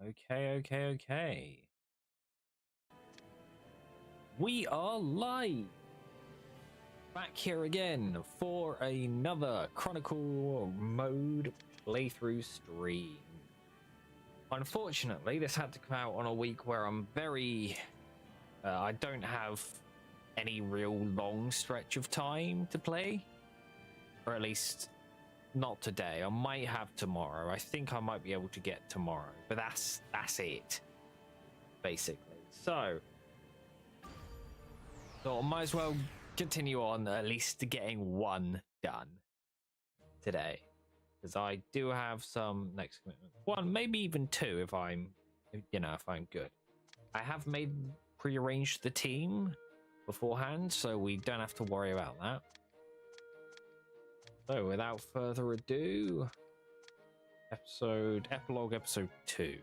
Okay. We are live. Back here again for another Chronicle mode playthrough stream. Unfortunately, this had to come out on a week where I'm I don't have any real long stretch of time to play. Or at least not today. I might have tomorrow. I think I might be able to get tomorrow. But that's it. Basically. So I might as well continue on at least getting one done today. Because I do have some next commitment. One, maybe even two if I'm good. I have prearranged the team beforehand, so we don't have to worry about that. So without further ado, epilogue episode 2.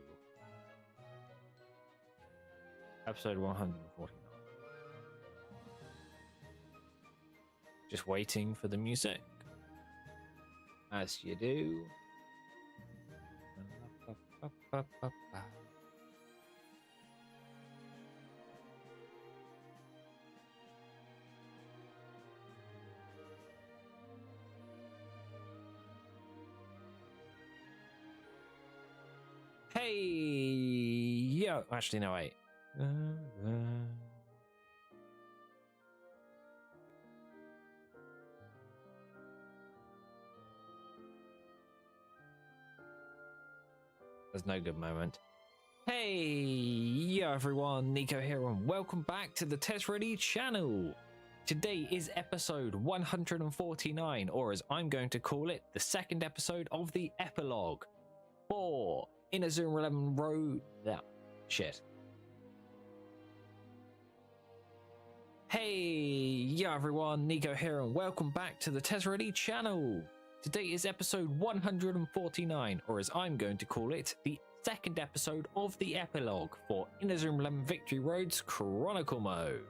Episode 149. Just waiting for the music. As you do. Hey, yo, actually no, wait. There's no good moment. Hey, yo everyone, Nico here and welcome back to the Test Ready channel. Today is episode 149, or as I'm going to call it, the second episode of the epilogue for Inazuma 11 Road. Shit. Hey, yo everyone, Nico here and welcome back to the Test Ready channel. Today is episode 149, or as I'm going to call it, the second episode of the epilogue for Inazuma 11 Victory Road's Chronicle mode.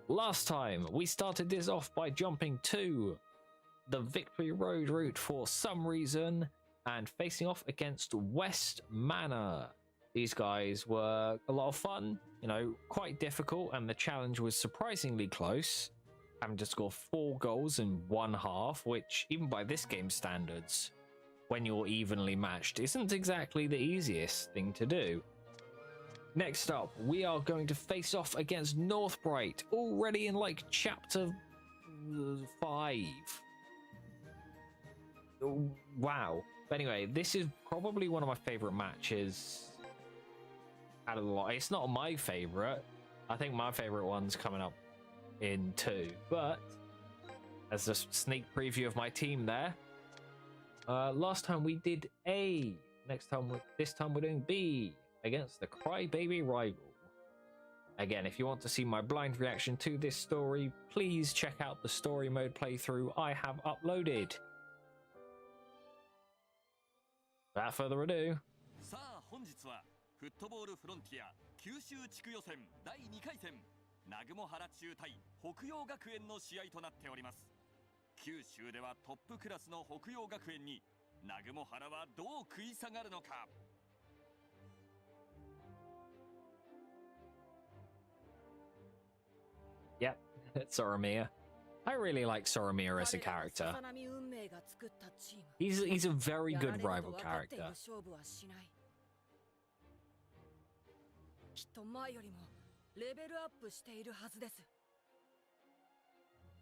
Last time, we started this off by jumping to the Victory Road route for some reason and facing off against West Manor. These guys were a lot of fun, quite difficult, and the challenge was surprisingly close. Having to score 4 goals in 1 half, which even by this game's standards, when you're evenly matched, isn't exactly the easiest thing to do. Next up, we are going to face off against Northbright, already in like chapter 5. Wow. But anyway, this is probably one of my favorite matches out of the lot. It's not my favorite. I think my favorite one's coming up in 2, but as a sneak preview of my team there, last time we did A, this time we're doing B against the Crybaby Rival. Again, if you want to see my blind reaction to this story, please check out the story mode playthrough I have uploaded. Without further ado, 南雲原中対北陽学園の試合となっております。九州ではトップクラスの北陽学園に南雲原はどう食い下がるのか。Yep, Soramiya. I really like Soramiya as a character. He's a very good rival character. きっと前よりもレベルアップしているはずです。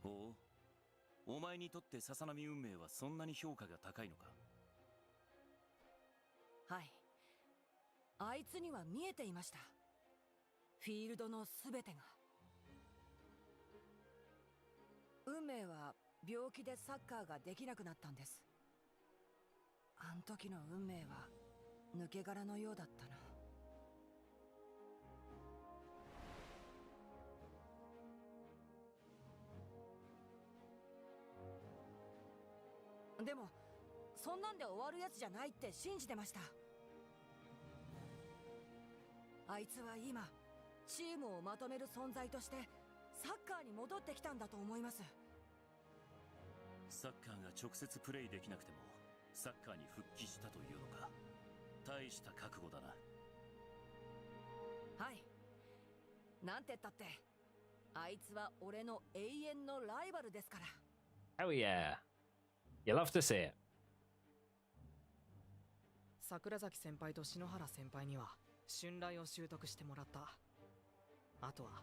ほう、お前にとって笹波運命はそんなに評価が高いのか。はい、あいつには見えていました。フィールドのすべてが。運命は病気でサッカーができなくなったんです。あん時の運命は抜け殻のようだったな。でもそんなんで終わるやつじゃないって信じてました。あいつは今チームをまとめる存在としてサッカーに戻ってきたんだと思います。サッカーが直接プレイできなくてもサッカーに復帰したというのか。大した覚悟だな。はい。なんて言ったってあいつは俺の永遠のライバルですから。 Oh yeah. You love to see it. 桜崎先輩と篠原先輩には信頼を習得してもらった。あとは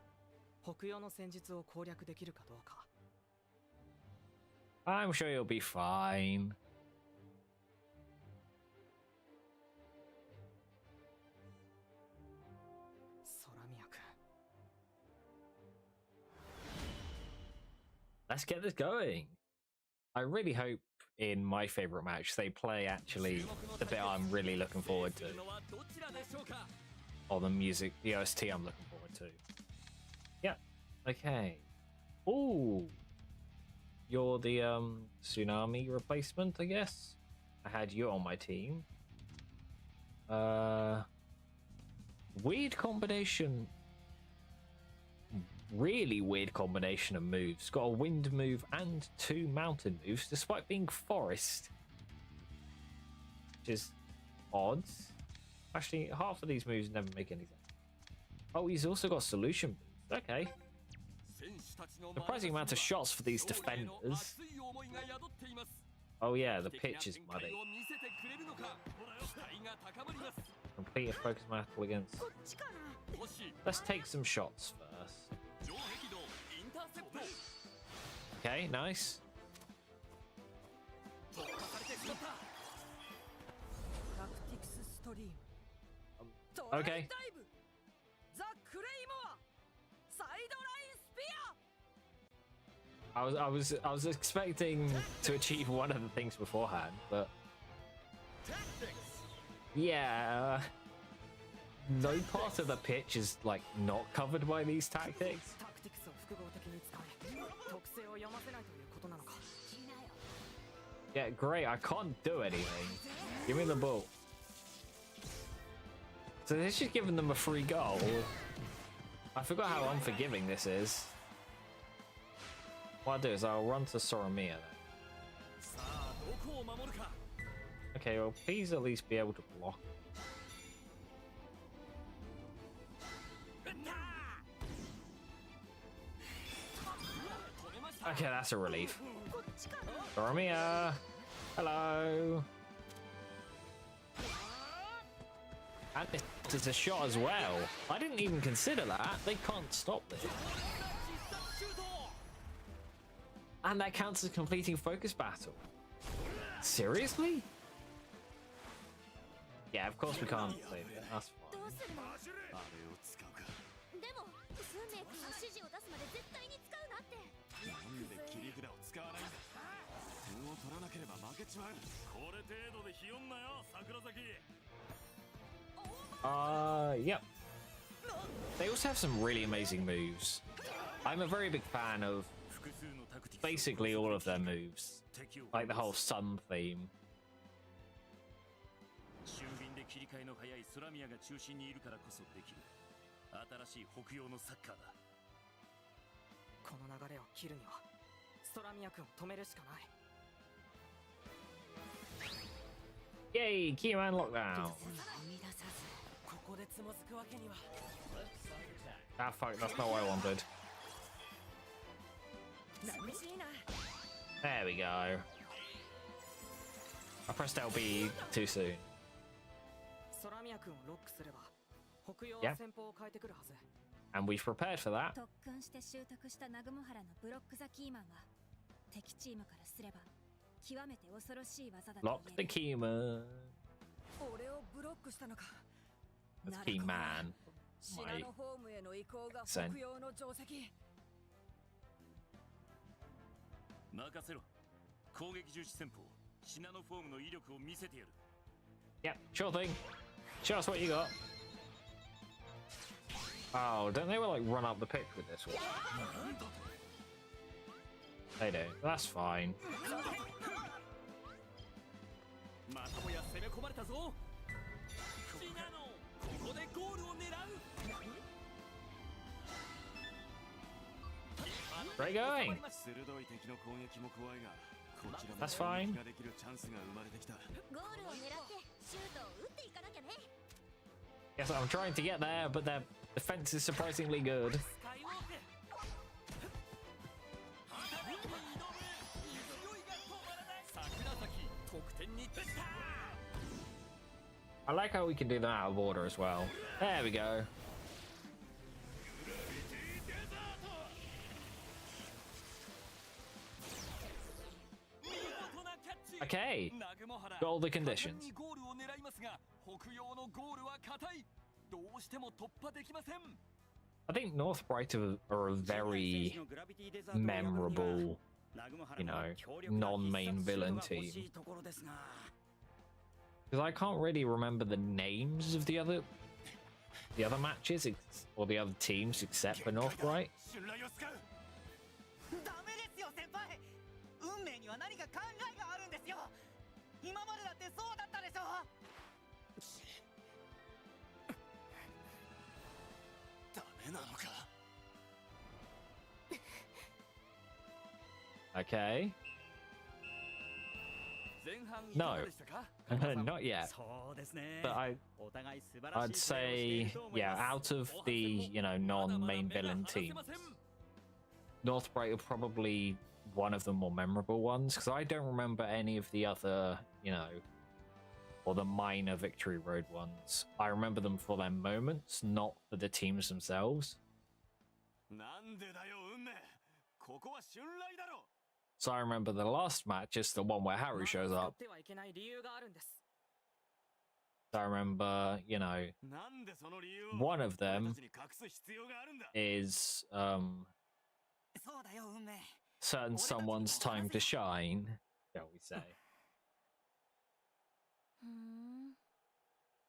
北洋の戦術を攻略できるかどうか。 I'm sure you'll be fine. 空宮君。 Let's get this going. I really hope in my favorite match they play actually the bit I'm really looking forward to. Or the music, the OST I'm looking forward to. Yeah. Okay. Ooh. You're the tsunami replacement, I guess. I had you on my team. Weird combination. Really weird combination of moves. Got a wind move and 2 mountain moves, despite being forest. Which is odd. Actually, half of these moves never make any sense. Oh, he's also got solution moves. Okay. Surprising amount of shots for these defenders. Oh yeah, the pitch is muddy. Complete a focus battle against... Let's take some shots first. Okay, nice. Okay. I was expecting to achieve one of the things beforehand, but yeah, no part of the pitch is like not covered by these tactics. Yeah, great. I can't do anything. Give me the ball. So this is giving them a free goal. I forgot how unforgiving this is. What I'll do is I'll run to Soramiya then. Okay, well, please at least be able to block. Okay, that's a relief. Soramiya! Hello! And it's a shot as well. I didn't even consider that. They can't stop this. And that counts as completing focus battle. Seriously? Yeah, of course we can't save it. That's fine. Yep. They also have some really amazing moves. I'm a very big fan of basically all of their moves, like the whole sun theme. Yay, Keyman lockdown. Ah, fuck, that's not what I wanted. There we go. I pressed LB too soon. Yeah. And we've prepared for that. Lock the Keyman. That's Keyman. My accent. Yep, sure thing. Show us what you got. Oh, don't they like run up the pitch with this one? They do. That's fine. Great going. That's fine. Yes, I'm trying to get there, but their defense is surprisingly good. I like how we can do them out of order as well. There we go. Okay, got all the conditions. I think North Bright are a very memorable, you know, non-main villain team. Because I can't really remember the names of the other matches or the other teams except for North Bright. 今までだってそうだったでしょ。ダメなのか。Okay. No, not yet. But I'd say, yeah, out of the, you know, non-main villain teams, North Bright are probably one of the more memorable ones, because I don't remember any of the other, you know, or the minor Victory Road ones. I remember them for their moments, not for the teams themselves. So I remember the last match is the one where Haru shows up. So I remember, you know, one of them is certain someone's time to shine, shall we say.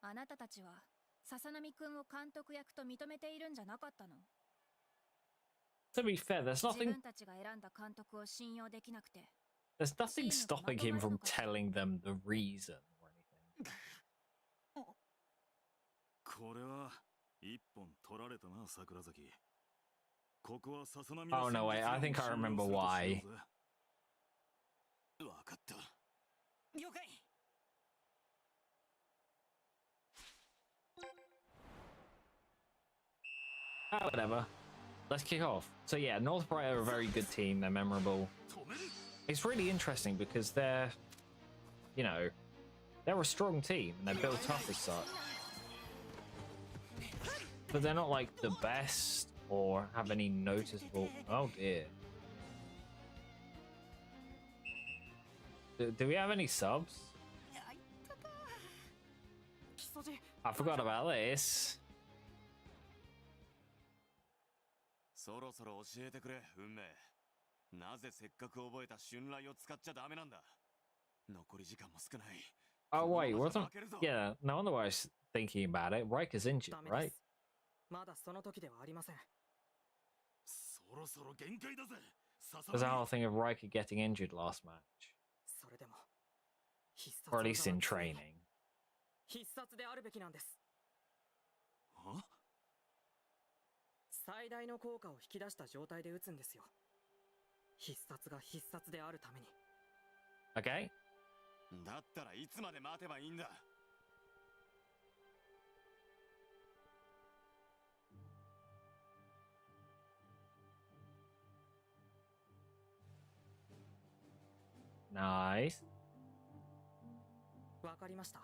あなたたちは笹波くんを監督役と認めているんじゃなかったの? To be fair, there's nothing. 自分たちが選んだ監督を信用できなくて。There's nothing stopping him from telling them the reason or anything. これは一本取られたな、桜崎。ここは笹波。Oh no, wait, I think I remember why. わかった。了解。Oh, whatever. Let's kick off. So yeah, North Bright are a very good team. They're memorable. It's really interesting because they're, you know, they're a strong team and they're built up as such. But they're not like the best or have any noticeable. Oh dear. Do we have any subs? I forgot about this. そろそろ教えてくれ、運命。なぜせっかく覚えた春雷を使っちゃダメなんだ。残り時間も少ない。Oh wait, wasn't? Yeah, no wonder why I was thinking about it. Riker's injured, right? まだその時ではありません。そろそろ限界だぜ。 There's that whole thing of Riker getting injured last match. それでも、必殺 Or at least in training. 必殺であるべきなんです。は？最大の効果を引き出した状態で撃つんですよ。必殺が必殺であるために。Okay. だったらいつまで待てばいいんだ。Nice. わかりました。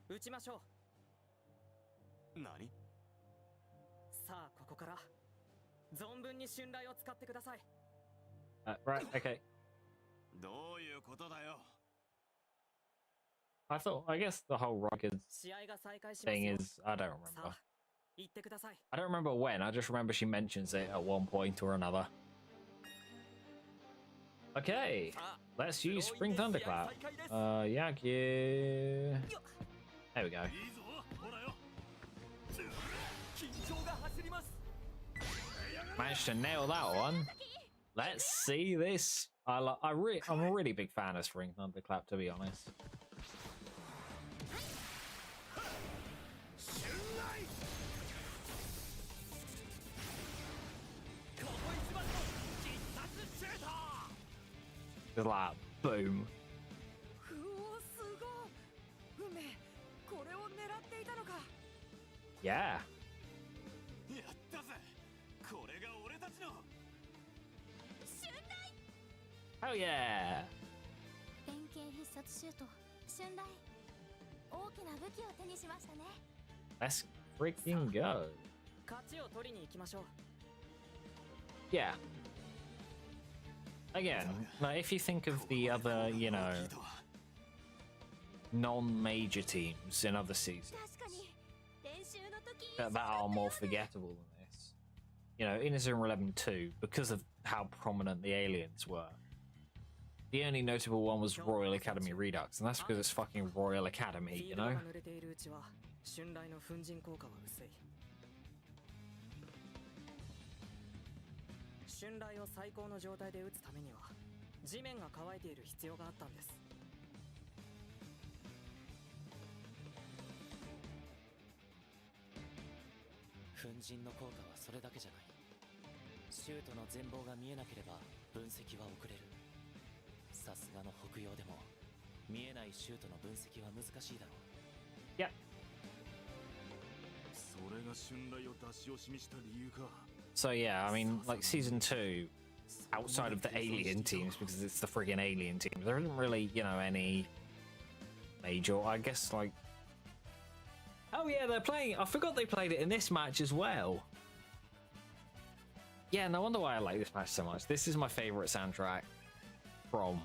撃ちましょう。何？さあここから存分に春雷を使ってください。Right, okay. どういうことだよ。 I guess the whole Riker 試合が再開します thing よ。 is, I don't remember. さあ、言ってください。I don't remember when, I just remember she mentions it at one point or another. Okay, let's use Spring Thunderclap. Yagyu. There we go. いいぞ、ほらよ。緊張が走ります。 Managed to nail that one. Let's see this. I'm a really big fan of Spring Thunderclap, to be honest. Just like boom. うお、すごい。運命、これを狙っていたのか。Yeah. やったぜ。これが俺たちの。 Hell yeah. 円形必殺シュート春雷大きな武器を手にしましたね Let's freaking go. 勝ちを取りに行きましょう。 Yeah. Again, like if you think of the other, you know, non-major teams in other seasons 確かに練習の時 that are more forgettable than this, you know, Inazuma 11 2, because of how prominent the aliens were. The only notable one was Royal Academy Redux, and that's because it's fucking Royal Academy, you know? フィールドが濡れているうちは春雷の粉塵効果は薄い。春雷を最高の状態で打つためには地面が乾いている必要があったんです。粉塵の効果はそれだけじゃない。シュートの全貌が見えなければ分析は遅れる。さすがの北洋でも見えないシュートの分析は難しいだろう。 Yeah. それが春雷を出し惜しみした理由か。 So yeah, I mean, like season 2, outside of the alien teams, because it's the friggin' alien teams, there isn't really, you know, any major, I guess, like... Oh yeah, they're playing, I forgot they played it in this match as well. Yeah, no wonder why I like this match so much. This is my favorite soundtrack from...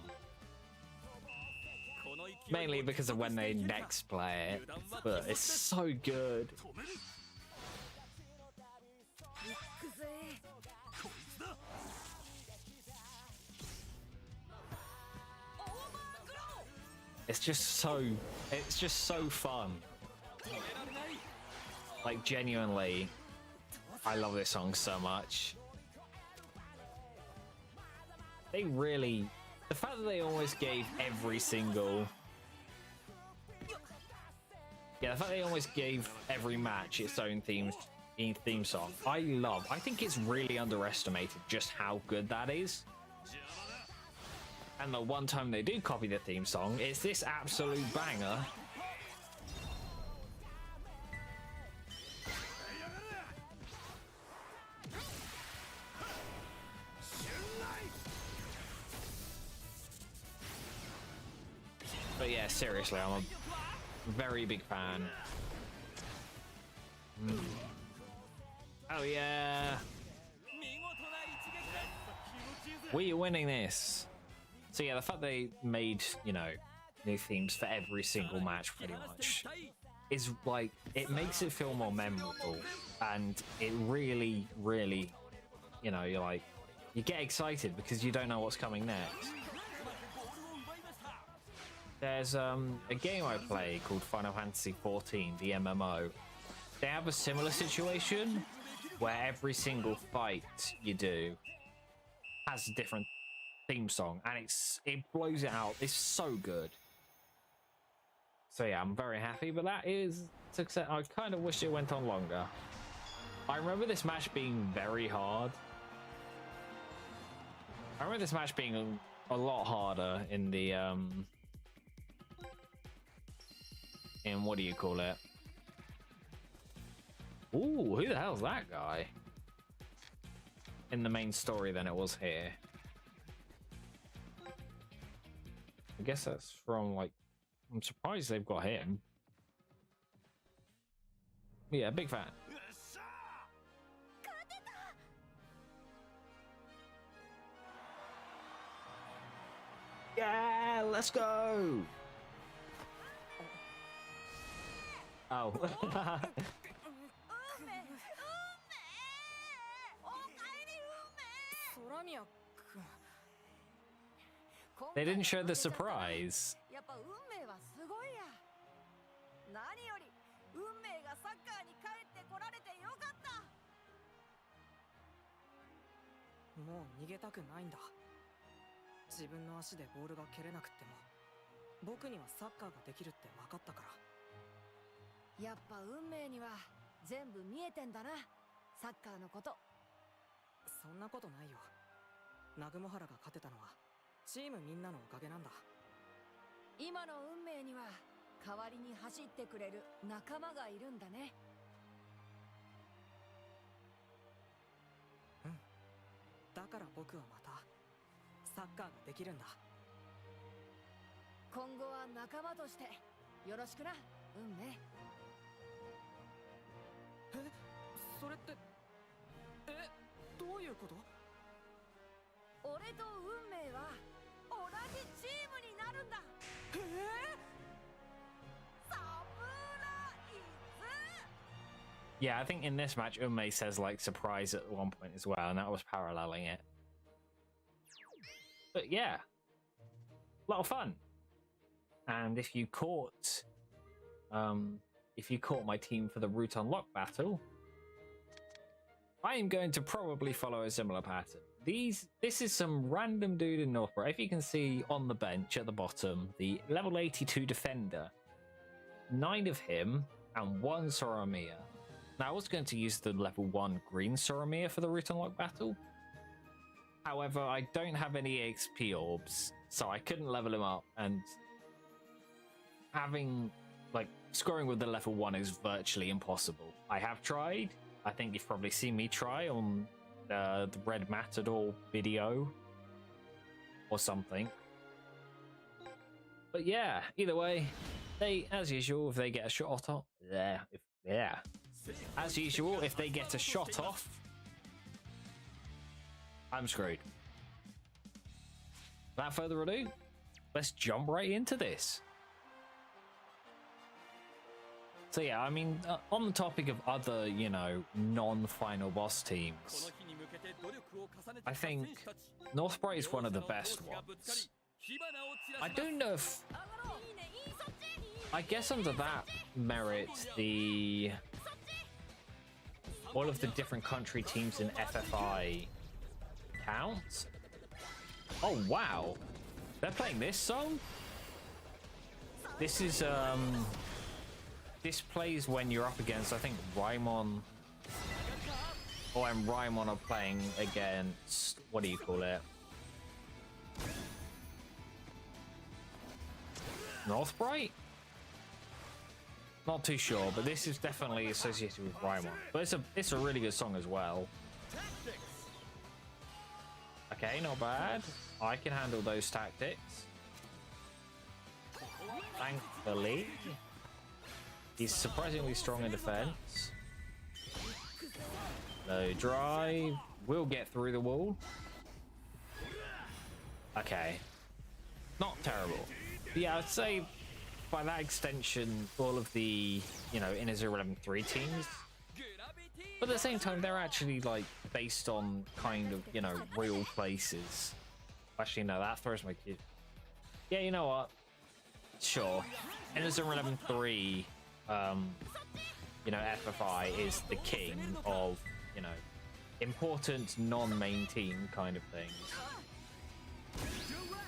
Mainly because of when they next play it, but it's so good. くぜ It's just so fun. Like genuinely, I love this song so much. They really, the fact that they almost gave every single, yeah, the fact they almost gave every match its own theme song. I think it's really underestimated just how good that is. And the one time they do copy the theme song, it's this absolute banger. But yeah, seriously, I'm a very big fan. Oh yeah. We're winning this. So yeah, the fact they made, you know, new themes for every single match pretty much is like, it makes it feel more memorable, and it really, really, you know, you're like, you get excited because you don't know what's coming next. There's a game I play called Final Fantasy XIV, the MMO. They have a similar situation where every single fight you do has a different theme song, and it blows it out. It's so good. So yeah, I'm very happy, but that is success. I kind of wish it went on longer. I remember this match being very hard. I remember this match being a lot harder in the in what do you call it? Ooh, who the hell's that guy? In the main story than it was here. I guess that's from, like, I'm surprised they've got him. Yeah, big fan. Yeah, let's go. Oh. 空宮君 They didn't show the surprise. やっぱ運命はすごいや。何より運命がサッカーに帰ってこられてよかった。もう逃げたくないんだ。自分の足でボールが蹴れなくっても僕にはサッカーができるって分かったから。やっぱ運命には全部見えてんだな、サッカーのこと。そんなことないよ。南雲原が勝てたのはチームみんなのおかげなんだ。今の運命には代わりに走ってくれる仲間がいるんだね。だから僕はまたサッカーができるんだ。今後は仲間としてよろしくな、運命。え、それってどういうこと？俺と運命は同じチームになるんだ。サプライズ。 Yeah, I think in this match, Unmei says like surprise at one point as well, and that was paralleling it. But yeah, a lot of fun. And if you caught my team for the route unlock battle, I am going to probably follow a similar pattern. This is some random dude in Northborough. If you can see on the bench at the bottom, the level 82 defender, 9 of him and 1 Soramiya. Now I was going to use the level 1 green Soramiya for the route unlock battle. However, I don't have any XP orbs, so I couldn't level him up, and scoring with the level 1 is virtually impossible. I have tried. I think you've probably seen me try on the Red Matador video or something. But yeah, either way, they, as usual, if they get a shot off, as usual, if they get a shot off, I'm screwed. Without further ado, let's jump right into this. So yeah, I mean, on the topic of other, you know, non-final boss teams, I think Northbright is one of the best ones. I don't know if... I guess under that merit, all of the different country teams in FFI count. Oh wow, they're playing this song? This is this plays when you're up against, I think, Raimon. And Raimon are playing against, what do you call it? Northbright? Not too sure, but this is definitely associated with Raimon. But it's a really good song as well. Okay, not bad. I can handle those tactics. Thankfully. He's surprisingly strong in defense. No drive. We'll get through the wall. Okay. Not terrible. But yeah, I'd say by that extension, all of the, you know, Inazuma 11-3 teams. But at the same time, they're actually, like, based on kind of, you know, real places. Actually, no, that throws my kid. Yeah, you know what? Sure. Inazuma 11-3, you know, FFI is the king of, you know, important non-main team kind of things.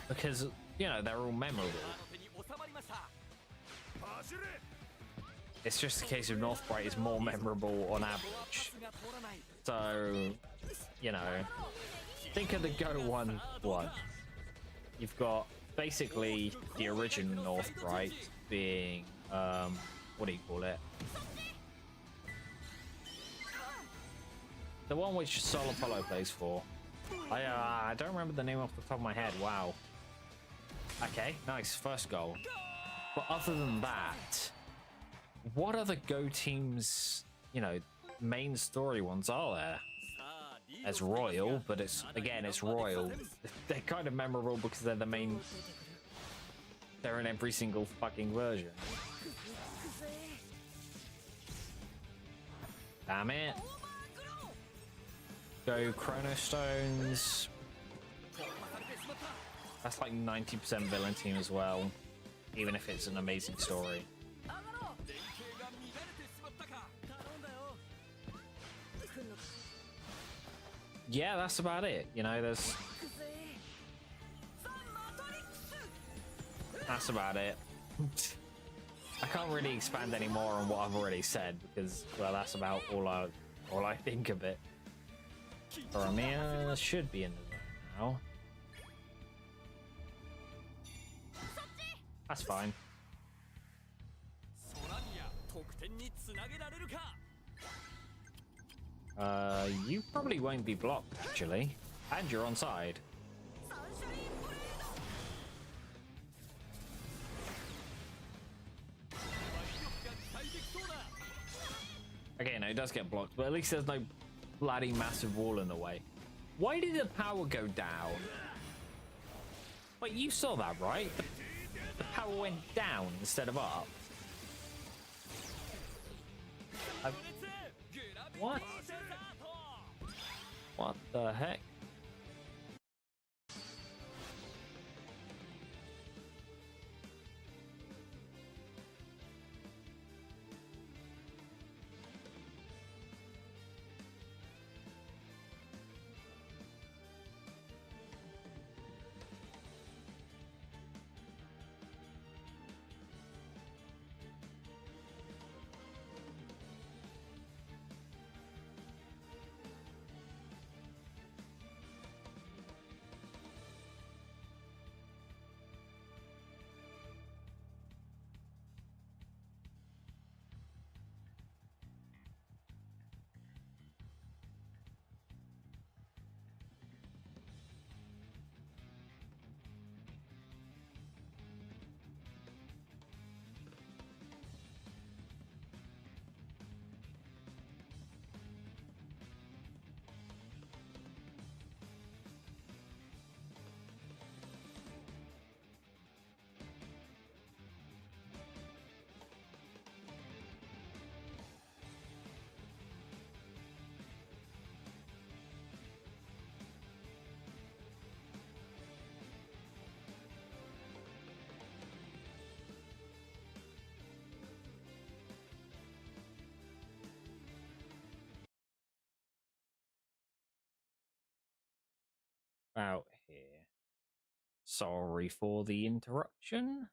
Because, you know, they're all memorable. It's just a case of Northbright is more memorable on average. So, you know, think of the Go 1-1. You've got basically the original Northbright being, what do you call it? The one which Sol Apollo plays for. I don't remember the name off the top of my head. Wow. Okay, nice. First goal. But other than that, what other Go teams, you know, main story ones are there? As Royal, but it's, again, it's Royal. They're kind of memorable because they're the main... They're in every single fucking version. Damn it. Go Chrono Stones. That's like 90% villain team as well, even if it's an amazing story. Yeah, that's about it. You know, there's... That's about it. I can't really expand any more on what I've already said because, well, that's about all I think of it. Soramiya should be in the zone now. That's fine. You probably won't be blocked, actually. And you're on side. Okay, no, it does get blocked, but at least there's no bloody massive wall in the way. Why did the power go down? Wait, you saw that, right? The power went down instead of up. What? What the heck? Out here. Sorry for the interruption.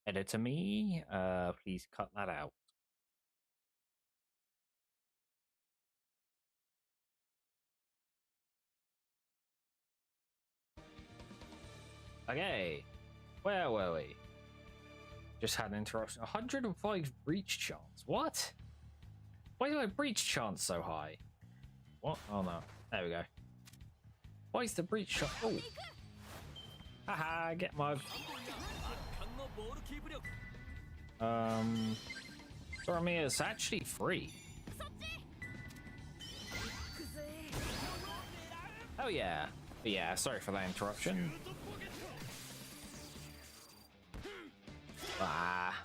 Editor me, please cut that out. Okay, where were we? Just had an interruption. 105 breach chance. What? Why is my breach chance so high? What? Oh no. There we go. Why is the breach shot? Oh. Haha, get my. Sorry, it's actually free. Oh yeah. But yeah, sorry for that interruption. Ah.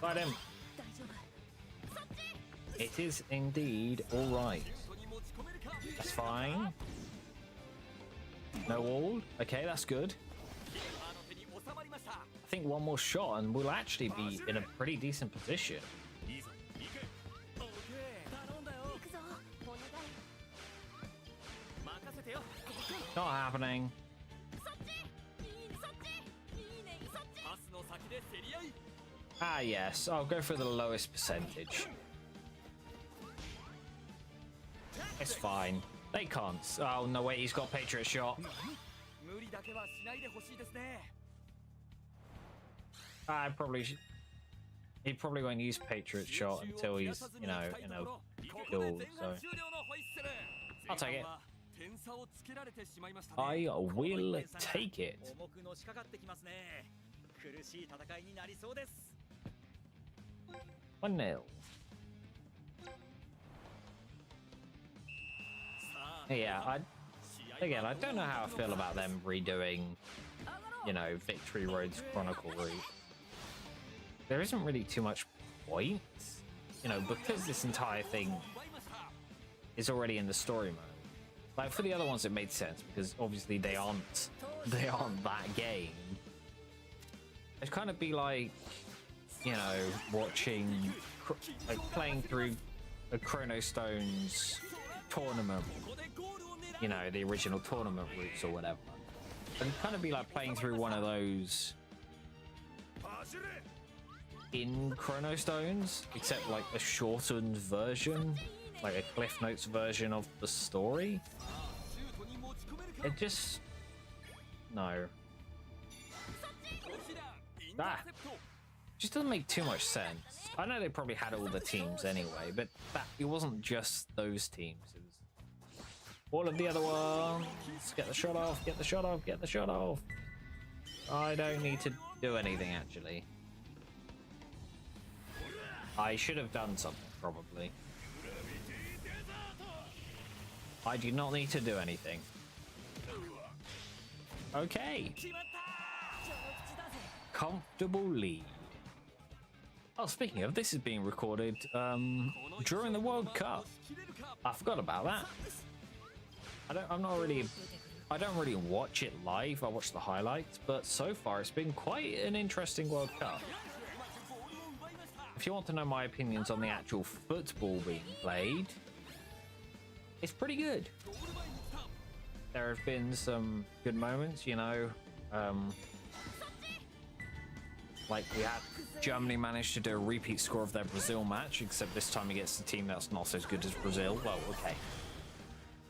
Fight him. It is indeed alright. That's fine. No wall. Okay, that's good. I think one more shot and we'll actually be in a pretty decent position. Not happening. Ah yes, I'll go for the lowest percentage. It's fine. They can't. Oh no, wait, he's got Patriot shot. I probably should. He probably won't use Patriot shot until he's, you know, in a kill. So I'll take it. I will take it. 1-0. Yeah, I don't know how I feel about them redoing, you know, Victory Road's Chronicle route. There isn't really too much point, you know, because this entire thing is already in the story mode. Like for the other ones, it made sense because obviously they aren't that game. It'd kind of be like, you know, watching, like playing through a Chrono Stones tournament, you know, the original tournament routes or whatever. It'd kind of be like playing through one of those in Chrono Stones, except like a shortened version, like a Cliff Notes version of the story. It just... no. Ah! just doesn't make too much sense. I know they probably had all the teams anyway, but it wasn't just those teams. It was all of the other ones. Get the shot off, get the shot off, get the shot off. I don't need to do anything, actually. I should have done something, probably. I do not need to do anything. Okay. Comfortable lead. Oh, speaking of, this is being recorded during the World Cup. I forgot about that. I don't really watch it live. I watch the highlights, but so far it's been quite an interesting World Cup. If you want to know my opinions on the actual football being played, it's pretty good. There have been some good moments, you know. Like we had Germany managed to do a repeat score of their Brazil match, except this time against a team that's not as good as Brazil. Well, okay.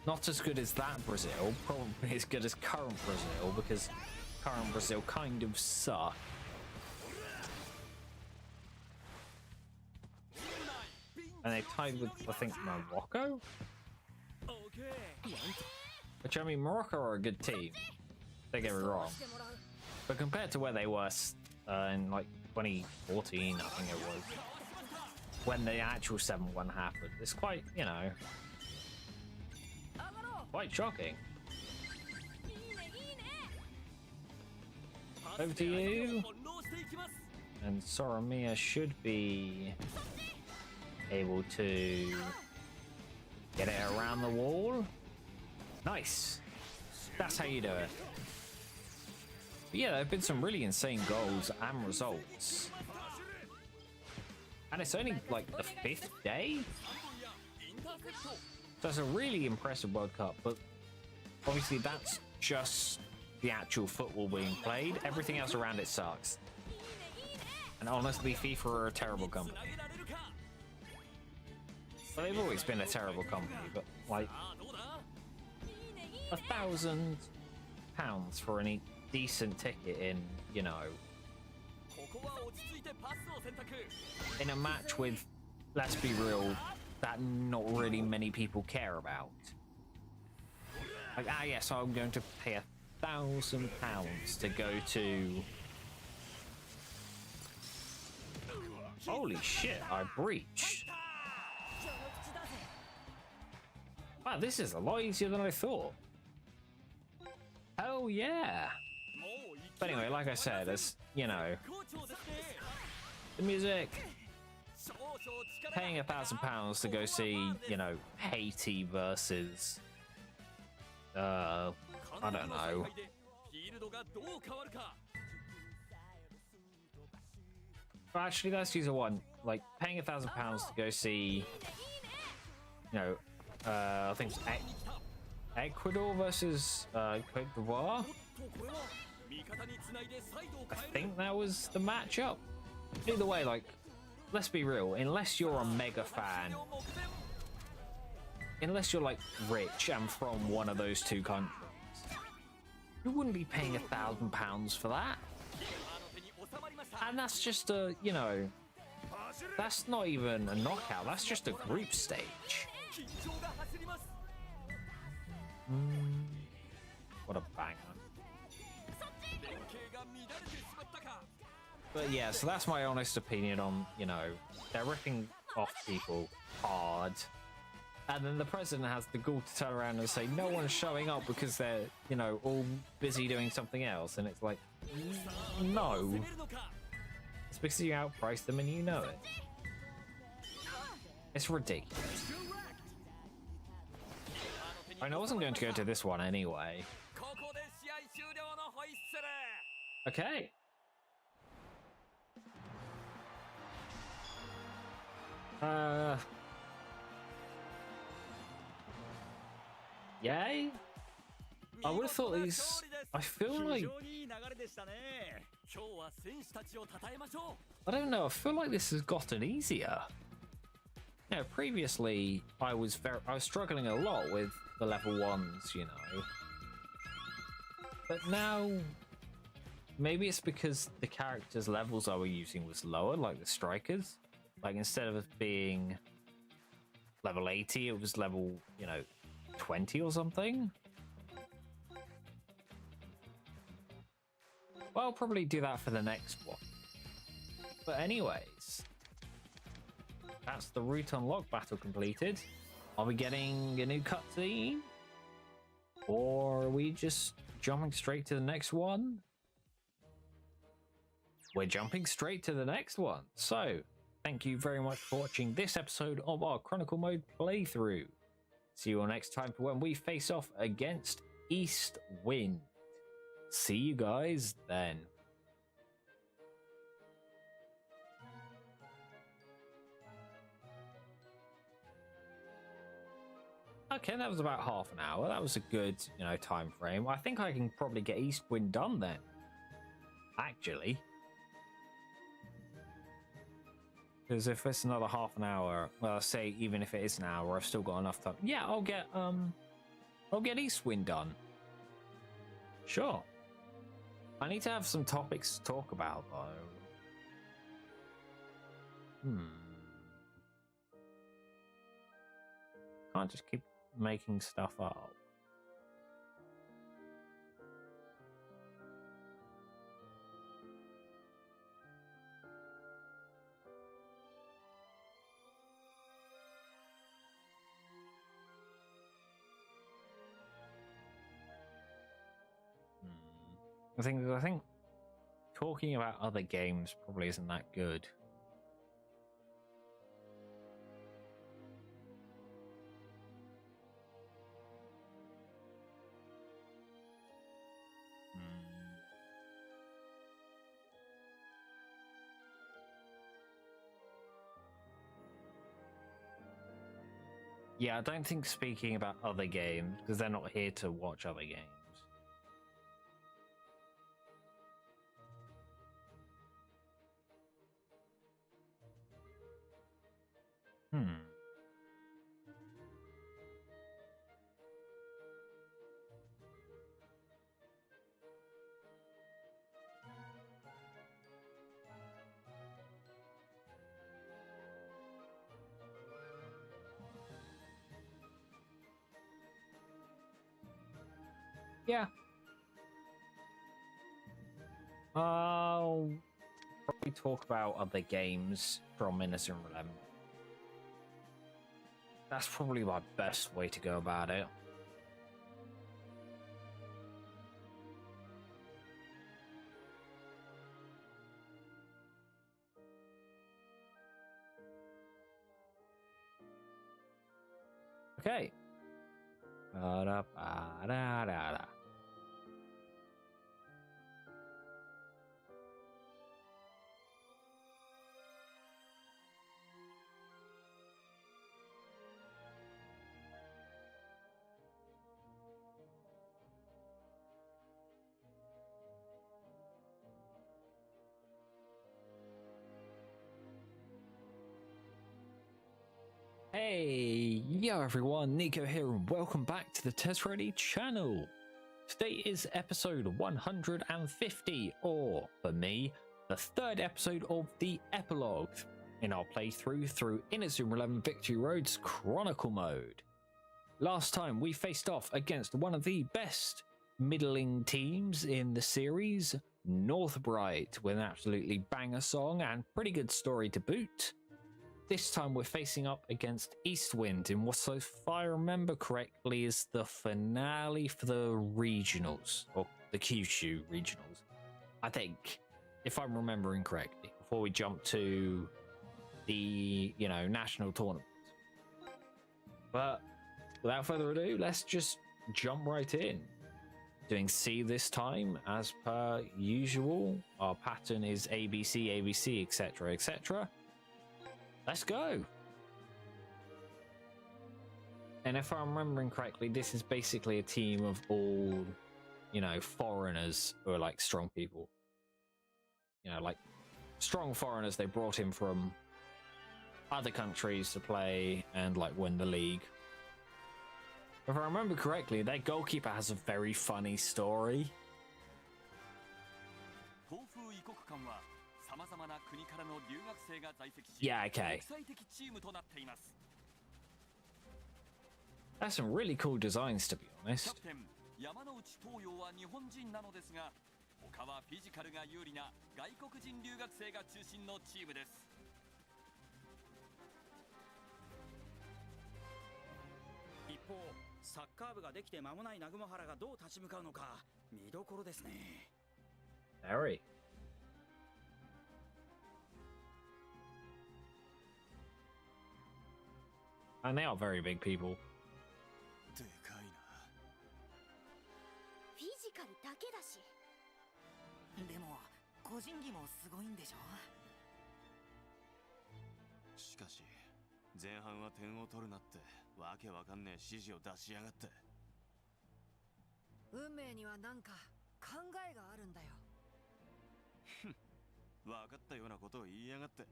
Not as good as that Brazil, probably as good as current Brazil, because current Brazil kind of suck. And they tied with, I think, Morocco? Which, I mean, Morocco are a good team. Don't get me wrong. But compared to where they were in, like, 2014, I think it was, when the actual 7-1 happened, it's quite, you know, quite shocking. Over to you. And Soromia should be able to get it around the wall. Nice. That's how you do it. But yeah, there have been some really insane goals and results. And it's only like the 5th day? So it's a really impressive World Cup, but obviously that's just the actual football being played. Everything else around it sucks. And honestly, FIFA are a terrible company. Well, they've always been a terrible company, but like £1,000 for any decent ticket in, you know, in a match with, let's be real, that not really many people care about. Like, yes, I'm going to pay £1,000 to go to. Holy shit! I breached. Wow, this is a lot easier than I thought. Oh yeah. But anyway, like I said, as you know, the music. Paying £1,000 to go see, you know, Haiti versus, I don't know. Well, actually, let's use a one. Like paying £1,000 to go see, you know, I think it's Ecuador versus Cote d'Ivoire. I think that was the matchup. Either way, like, let's be real. Unless you're a mega fan, unless you're like rich and from one of those two countries, you wouldn't be paying £1,000 for that. And that's just a, you know, that's not even a knockout. That's just a group stage. What a banger. But yeah, so that's my honest opinion on, you know, they're ripping off people hard. And then the president has the gall to turn around and say, no one's showing up because they're, you know, all busy doing something else. And it's like, no. It's because you outpriced them and you know it. It's ridiculous. I mean, I wasn't going to go to this one anyway. Okay. Yay? I would have thought these. I feel like. I don't know. I feel like this has gotten easier. You know, previously I was struggling a lot with the level 1s, you know. But now maybe it's because the characters' levels I were using was lower, like the strikers. Like instead of being level 80, it was level, 20 or something. Well, I'll probably do that for the next one. But anyways, that's the route unlock battle completed. Are we getting a new cutscene? Or are we just jumping straight to the next one? We're jumping straight to the next one. So, thank you very much for watching this episode of our Chronicle Mode playthrough. See you all next time for when we face off against East Wind. See you guys then. Okay, that was about half an hour. That was a good, time frame. I think I can probably get Eastwind done then. Actually. Because if it's another half an hour, well, say even if it is an hour, I've still got enough time. Yeah, I'll get Eastwind done. Sure. I need to have some topics to talk about though. Can't just keep making stuff up. I think talking about other games probably isn't that good. Yeah, I don't think speaking about other games, because they're not here to watch other games. Yeah. I'll probably talk about other games from Inazuma 11. That's probably my best way to go about it. Okay. Ba-da-ba-da-da-da. Hey, yo everyone, Nico here and welcome back to the TesReady channel. Today is episode 150, or for me, the third episode of the epilogue in our playthrough through Inazuma 11 Victory Road's Chronicle mode. Last time we faced off against one of the best middling teams in the series, Northbright, with an absolutely banger song and pretty good story to boot. This time we're facing up against Eastwind in what, so if I remember correctly, is the finale for the regionals, or the Kyushu regionals. I think, if I'm remembering correctly, before we jump to the, national tournament. But without further ado, let's just jump right in. Doing C this time, as per usual. Our pattern is ABC, ABC, etc., etc. Let's go. And if I'm remembering correctly, this is basically a team of all, foreigners who are like strong people. Like strong foreigners they brought in from other countries to play and like win the league. If I remember correctly, their goalkeeper has a very funny story. 国間はさまざまな国からの留学生が在籍し、 Yeah, okay. 国際的チームとなっています。 That's some really cool designs, to be キャ honest. プテン山内東洋は日本人なのですが、他はフィジカルが有利な外国人留学生が中心のチームです。一方、サッカー部ができて間もない南雲原がどう立ち向かうのか見どころですね。 Very. And they are very big people. でかいな。フィジカルだけだし。でも個人技もすごいんでしょ。しかし前半は点を取るなってわけわかんねえ指示を出しやがって。運命にはなんか考えがあるんだよ。分かったようなことを言いやがって。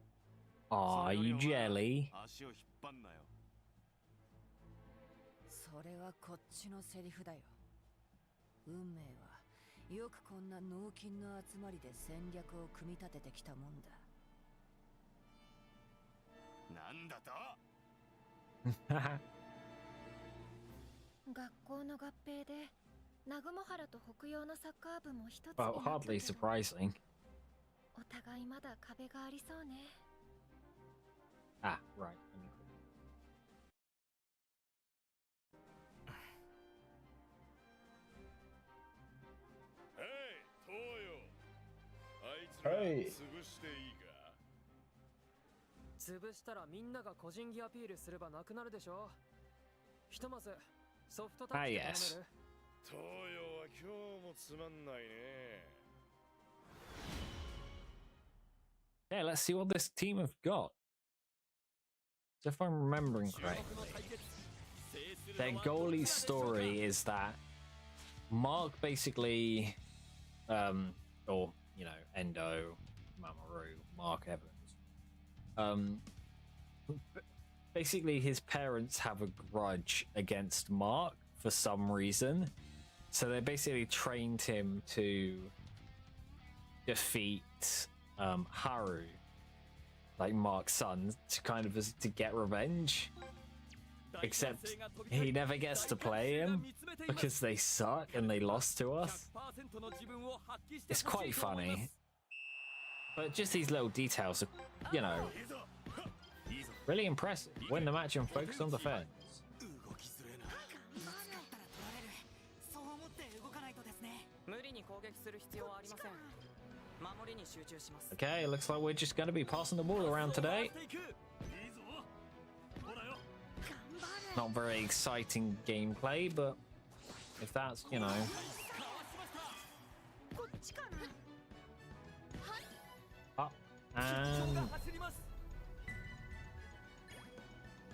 Aw, you jelly. 足を引っ張んなよ。それはこっちのセリフだよ。運命はよくこんな脳筋の集まりで戦略を組み立ててきたもんだ。なんだと。学校の合併で南雲原と北洋のサッカー部も一つに Well, なった hardly けど、 surprising. お互いまだ壁がありそうね。 Ah, right. 潰していいか。潰したらみんなが個人技アピールすればなくなるでしょ。ひとまずソフトタッチで頼める？東洋は今日もつまんないね。 Yeah, let's see what this team have got. So if I'm remembering correctly, their goalie story is that Mark basically, or you know, Endo, Mamoru, Mark Evans, basically his parents have a grudge against Mark for some reason, so they basically trained him to defeat Haru, like Mark's son, to kind of to get revenge. Except he never gets to play him because they suck and they lost to us. It's quite funny, but just these little details are, you know, really impressive. Win the match and focus on defense. Okay, looks like we're just going to be passing the ball around today. Not very exciting gameplay, but if that's, you know... Up and...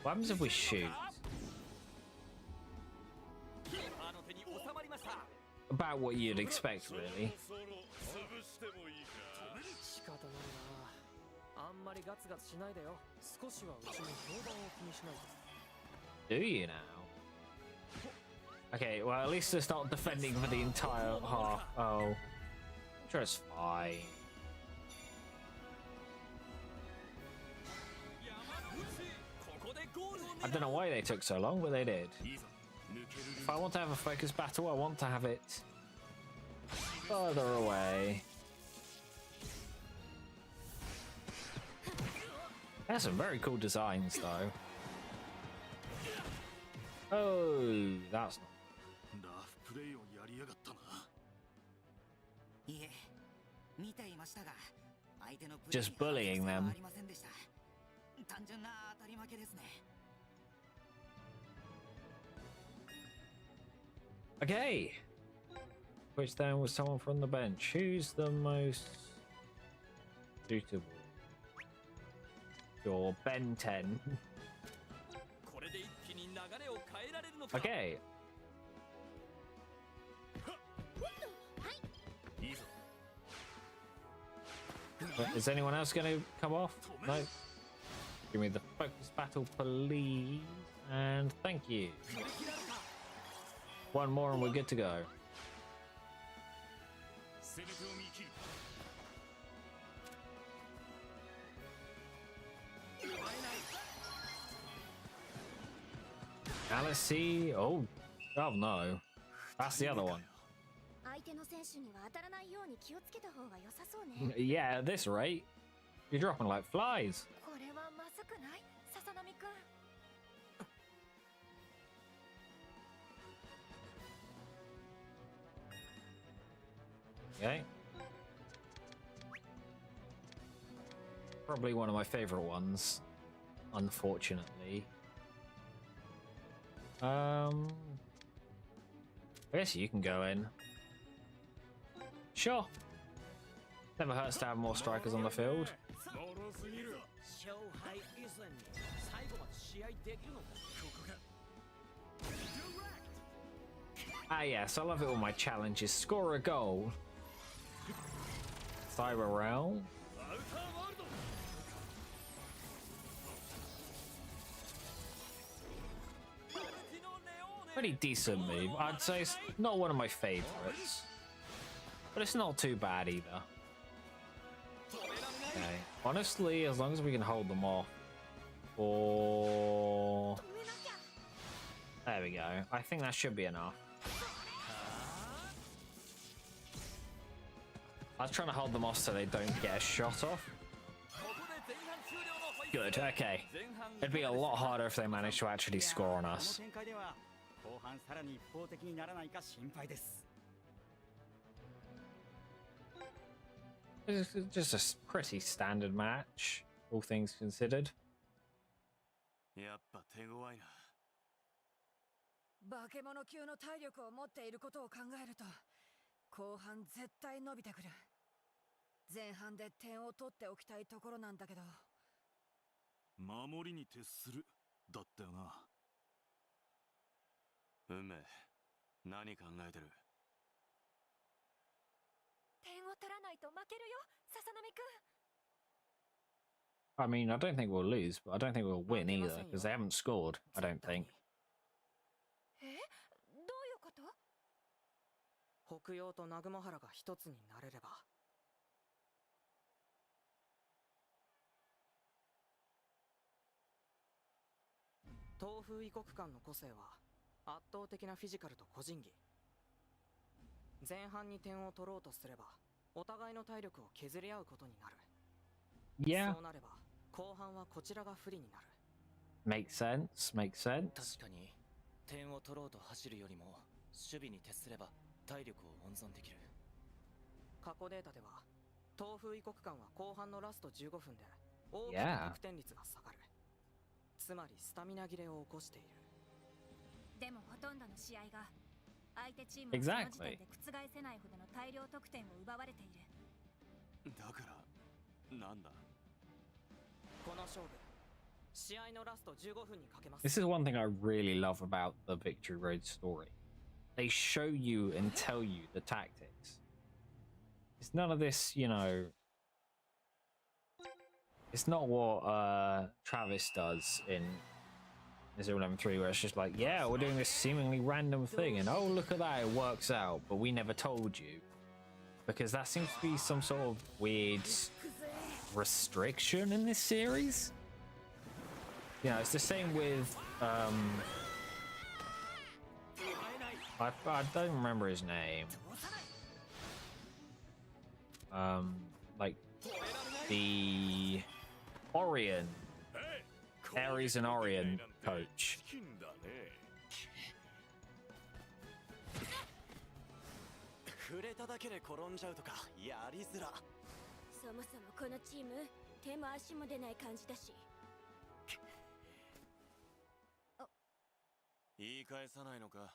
What happens if we shoot? About what you'd expect, really. Do you now? Okay, well at least it's not defending for the entire half. Oh, I'm sure it's fine. I don't know why they took so long, but they did. If I want to have a focus battle, I want to have it further away. There's some very cool designs, though. Oh, that's not. Just bullying them. Okay. Which then was someone from the bench. Who's the most suitable? Your Ben 10. Okay. Is anyone else going to come off? No. Give me the focus battle, please. And thank you. One more and we're good to go. let's see. Oh no. That's the other one. 相手の選手には当たらないように気をつけた方が良さそうね。 Yeah, at this rate, you're dropping like flies. これはまずくない？笹波くん。 Okay. Probably one of my favorite ones, unfortunately. I guess you can go in. Sure. Never hurts to have more strikers on the field. Ah yes, I love it when my challenges score a goal. Cyber Realm. Pretty decent move. I'd say it's not one of my favorites, but it's not too bad either. Okay. Honestly, as long as we can hold them off. Or there we go. I think that should be enough. I was trying to hold them off so they don't get a shot off. Good, okay. It'd be a lot harder if they managed to actually score on us. It's just a pretty standard match, all things considered. 化け物級の体力を持っていることを考えると後半絶対伸びてくる。前半で点を取っておきたいところなんだけど。守りに徹するだったよな。運命、何考えてる？点を取らないと負けるよ、笹波くん。 I mean, I don't think we'll lose, but I don't think we'll win either, because they haven't scored, I don't think. え？どういうこと？北洋と南雲原が一つになれれば。東風異国間の個性は圧倒的なフィジカルと個人技。前半に点を取ろうとすればお互いの体力を削り合うことになる。Yeah. そうなれば後半はこちらが不利になる。Makes sense, makes sense. 確かに点を取ろうと走るよりも守備に徹すれば体力を温存できる。過去データでは東風異国間は後半のラスト15分で大き Yeah. な得点率が下がる。つまりスタミナ切れを起こしている。でもほとんどの試合が相手チームのその時点で覆せないほどの大量得点を奪われている。だからなんだ？この勝負、試合のラスト15分にかけます。 This is one thing I really love about the Victory Road story. They show you and tell you the tactics. It's none of this, you know. It's not what Travis does in 011-3, where it's just like, yeah, we're doing this seemingly random thing, and oh, look at that, it works out, but we never told you. Because that seems to be some sort of weird restriction in this series. You know, it's the same with I don't remember his name. Like the Orion, Ares and Orion coach. 触れただけで転んじゃうとかやりづら。そもそもこのチーム手も足も出ない感じだし。言い返さないのか？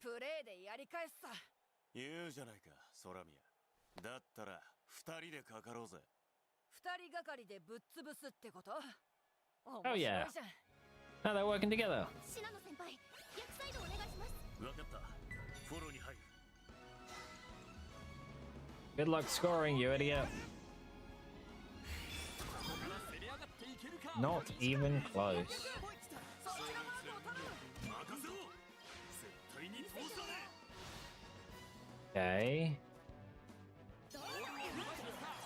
プレーでやり返すさ。言うじゃないか、空宮。だったら二人でかかろうぜ。二人がかりでぶっ潰すってこと？ Oh yeah. Now they're working together. 信濃先輩、逆サイドお願いします。わかった。フォローに入る。 Good luck scoring, you idiot. Not even close. Okay.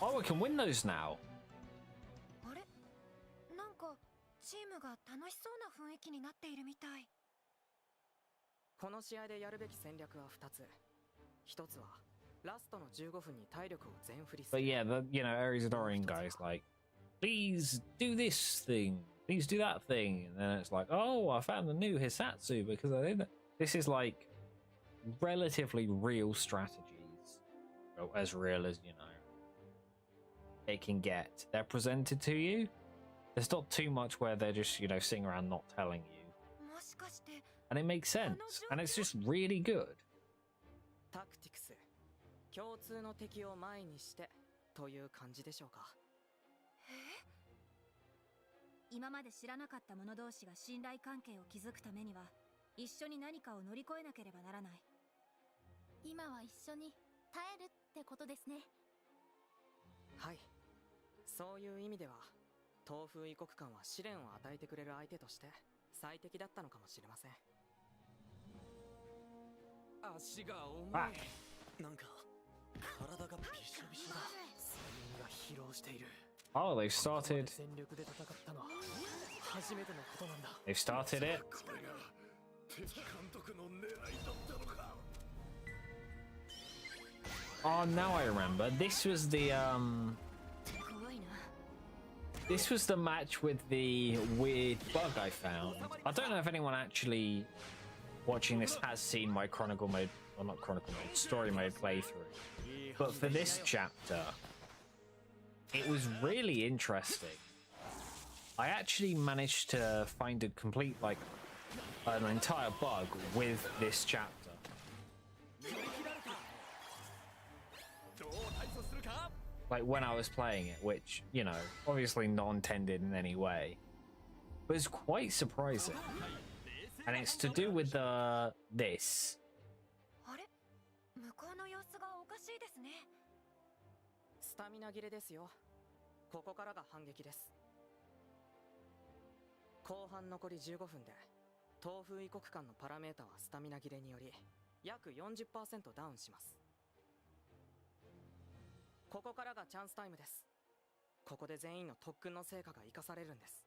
Oh, we can win those now. あれ？なんかチームが楽しそうな雰囲気になっているみたい。この試合でやるべき戦略は2つ。1つはラストの15分に体力を全振りす But る。 yeah, you know, Arizadorian guys like, please do this thing, please do that thing, and then it's like, oh, I found the new Hisatsu because I didn't. This is like relatively real strategies, well, as real as, you know, it can get. They're presented to you. There's not too much where they're just, you know, sitting around not telling you, もしかして and it makes sense, and it's just really good. タクティクス、共通の敵を前にしてという感じでしょうか。今まで知らなかった者同士が信頼関係を築くためには一緒に何かを乗り越えなければならない。今は一緒に耐えるってことですね。はい、そういう意味では東風異国間は試練を与えてくれる相手として最適だったのかもしれません。足が重い。なんか体がびしょびしょだ。全員が疲労している。 Oh, they've started. 全力で戦ったのは初めてのことなんだ。 They've started it. これが敵監督の狙いだったのか。 Oh, now I remember. This was the This was the match with the weird bug I found. I don't know if anyone actually watching this has seen my Chronicle mode, well, not Chronicle mode, story mode playthrough. But for this chapter, it was really interesting. I actually managed to find a complete, like, an entire bug with this chapter. Like when I was playing it, which, you know, obviously not intended in any way, but it's quite surprising. And it's to do with this. あれ、向こうの様子がおかしいですね。スタミナ切れですよ。ここからが反撃です。後半残り15分で東風異国間のパラメータはスタミナ切れにより約 40% ダウンします。ここからがチャンスタイムです。ここで全員の特訓の成果が生かされるんです。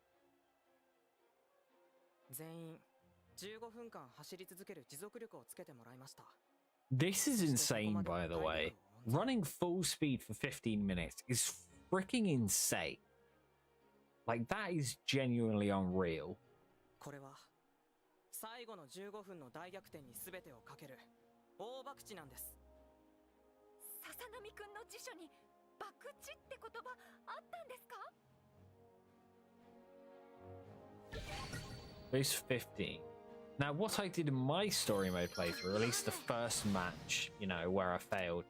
全員15分間走り続ける持続力をつけてもらいました。 This is insane, by the way. Running full speed for 15 minutes is freaking insane. Like, that is genuinely unreal. これは最後の15分の大逆転に全てをかける大博打なんです。笹波くんの辞書に博打って言葉あったんですか？ Boost 15. Now, what I did in my story mode playthrough, at least the first match, you know, where I failed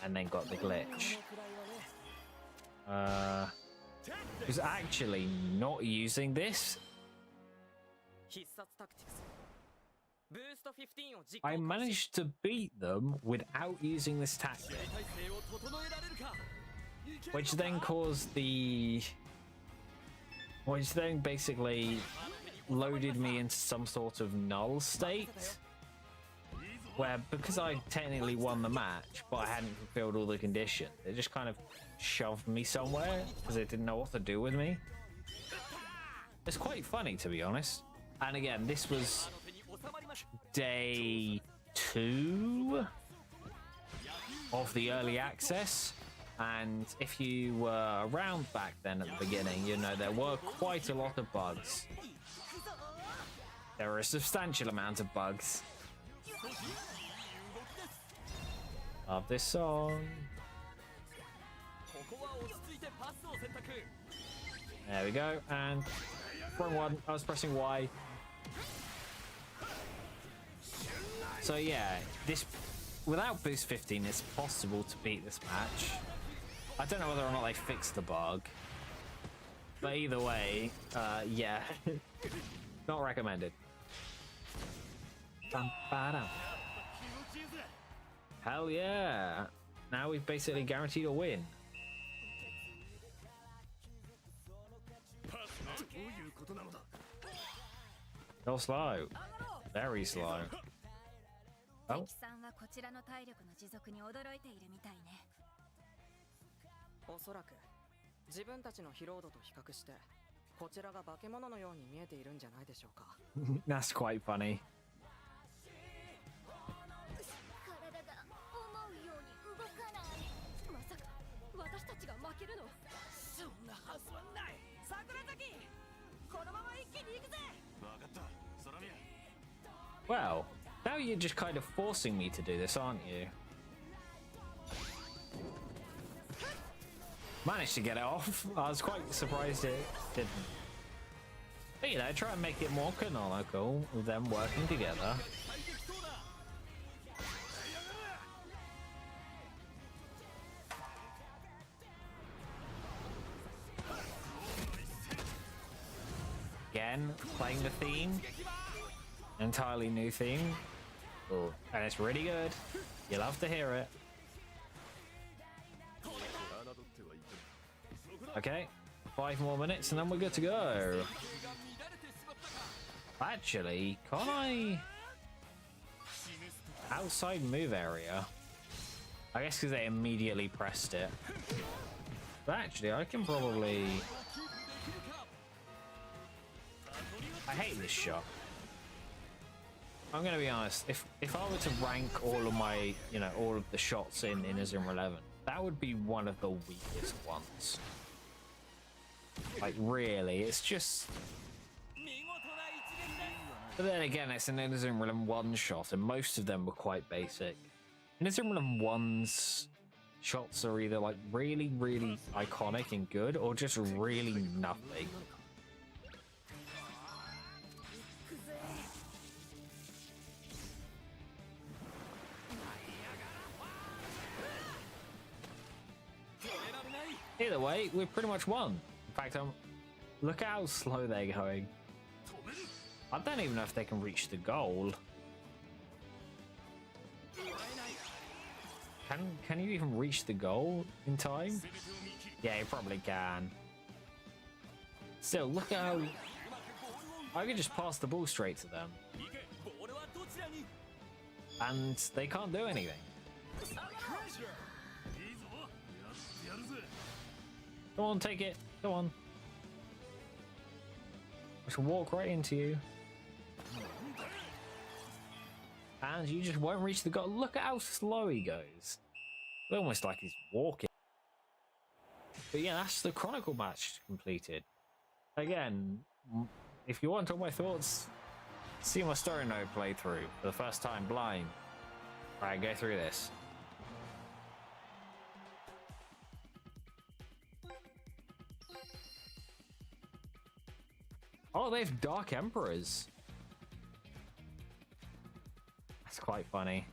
and then got the glitch, was actually not using this. 必殺タクティクス。ブースト15を実行。 I managed to beat them without using this tactic, which then caused which then basically loaded me into some sort of null state, where because I technically won the match, but I hadn't fulfilled all the conditions, it just kind of shoved me somewhere because it didn't know what to do with me. It's quite funny, to be honest. And again, this was day 2 of the early access, and if you were around back then at the beginning, you know there were quite a lot of bugs. There were a substantial amount of bugs. Love this song. There we go, and wrong one. I was pressing Y. So yeah, this without boost 15, it's possible to beat this match. I don't know whether or not they fixed the bug, but either way, yeah, not recommended. Hell yeah! Now we've basically guaranteed a win. Go slow. Very slow. Oh. 関さんはこちらの体力の持続に驚いているみたいね。おそらく自分たちの疲労度と比較してこちらが化け物のように見えているんじゃないでしょうか。That's quite funny. 体が思うように動かない。まさか私たちが負けるの？そんなはずはない。桜崎、このまま一気に行くぜ。分かった空宮 Well, now you're just kind of forcing me to do this, aren't you? Managed to get it off. I was quite surprised it didn't. But you know, try and make it more canonical with them working together. Again, playing the theme. Entirely new theme. Oh, and it's really good. You love to hear it. Okay, 5 more minutes and then we're good to go. Actually, can't I... Outside move area? I guess because they immediately pressed it. But actually, I can probably... I hate this shot. I'm gonna be honest, if I were to rank all of my, you know, all of the shots in Inazuma 11, that would be one of the weakest ones. Like, really, it's just... But then again, it's an Inazuma 11 one-shot, and most of them were quite basic. Inazuma 11 1's shots are either, like, really, really iconic and good, or just really nothing. Either way, we've pretty much won. In fact, look how slow they're going. I don't even know if they can reach the goal. Can you even reach the goal in time? Yeah, you probably can. Still, look how... I can just pass the ball straight to them. And they can't do anything. Come on, take it. Go on. I shall walk right into you. And you just won't reach the goal. Look at how slow he goes. Almost like he's walking. But yeah, that's the Chronicle match completed. Again, if you want all my thoughts, see my story mode playthrough for the first time blind. Alright, go through this. Oh, they have Dark Emperors. That's quite funny.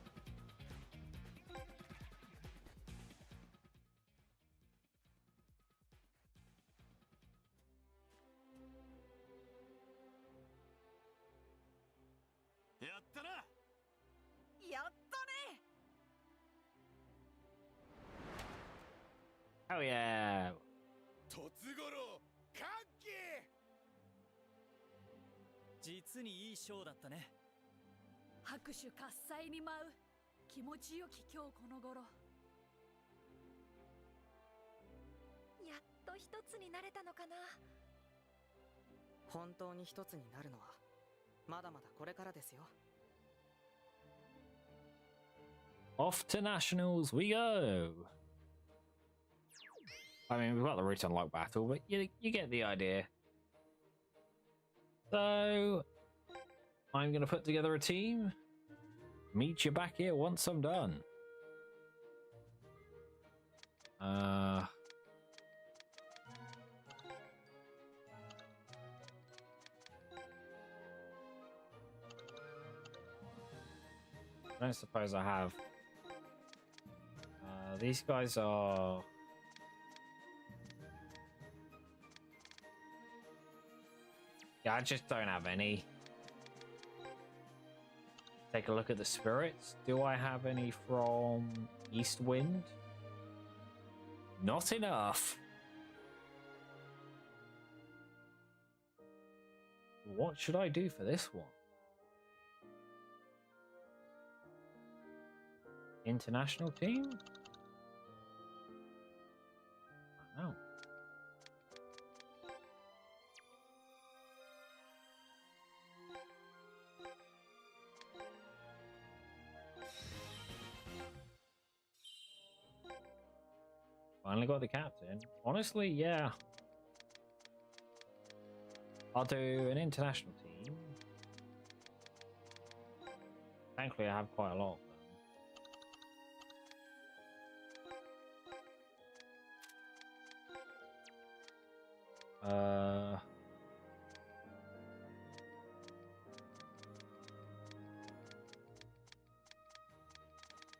Oh yeah. 実にいいショーだったね。拍手喝采に舞う気持ちよき今日この頃。やっと一つになれたのかな。本当に一つになるのはまだまだこれからですよ。Off to nationals we go. I mean, we've got the route unlock battle, but you get the idea. So, I'm going to put together a team. Meet you back here once I'm done. I don't suppose I have. These guys are... Yeah, I just don't have any. Take a look at the spirits. Do I have any from East Wind? Not enough. What should I do for this one? International team? I don't know. finally got the captain. Honestly, yeah. I'll do an international team. Thankfully, I have quite a lot of them.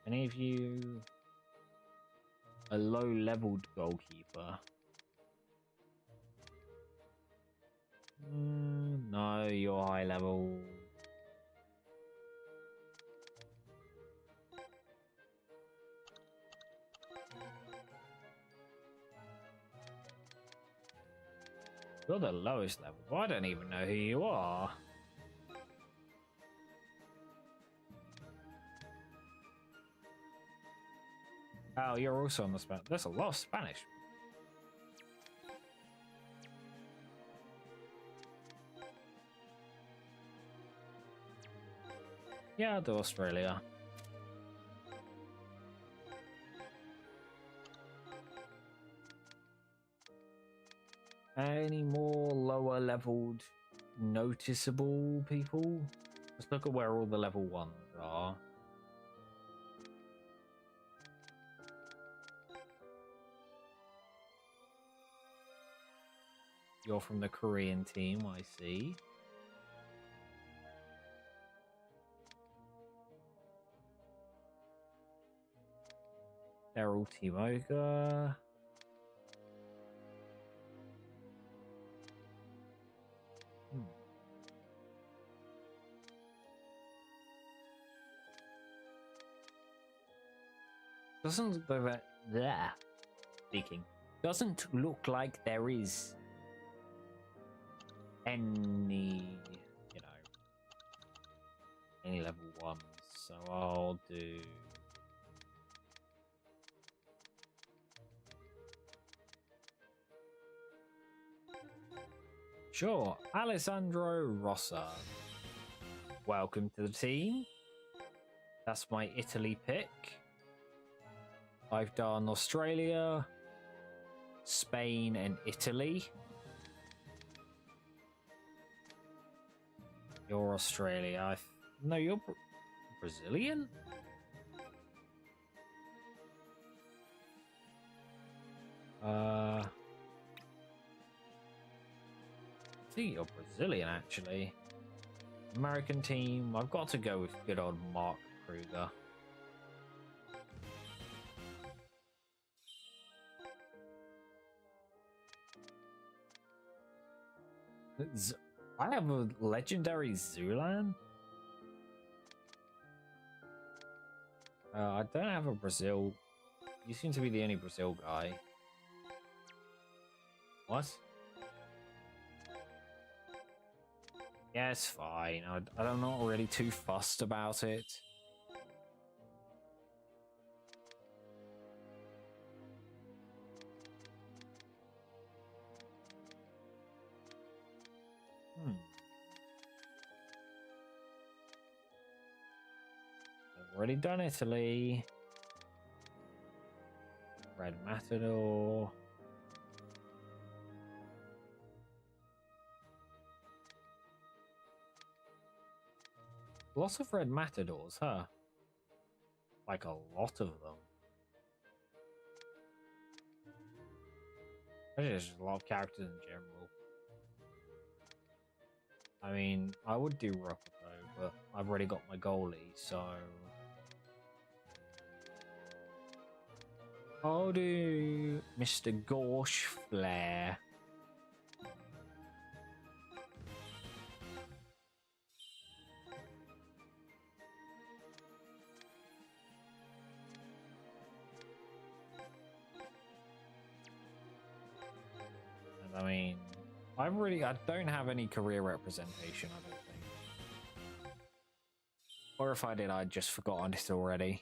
Any of you a low-leveled goalkeeper? No, you're high level. You're the lowest level. Well, I don't even know who you are. Oh, you're also on the Spanish. There's a lot of Spanish. Yeah, I'll do Australia. Any more lower leveled noticeable people? Let's look at where all the level ones are. You're from the Korean team, I see. Daryl Timoga. Doesn't there speaking. Doesn't look like there is any, you know, any level ones. So I'll do sure, Alessandro Rossa. Welcome to the team. That's my Italy pick. I've done Australia, Spain, and Italy. You're Australia. No, you're Brazilian? I think you're Brazilian, actually. American team. I've got to go with good old Mark Kruger. I have a legendary Zulan. I don't have a Brazil. You seem to be the only Brazil guy. What? Yeah, it's fine. I'm not really too fussed about it. I've already done Italy. Red Matador. Lots of Red Matadors, huh? Like a lot of them. There's just a lot of characters in general. I mean, I would do Rokuto, but I've already got my goalie, so... I'll do Mr. Gorsh Flair. I mean, I don't have any career representation, I don't think. Or if I did, I'd just forgotten it already.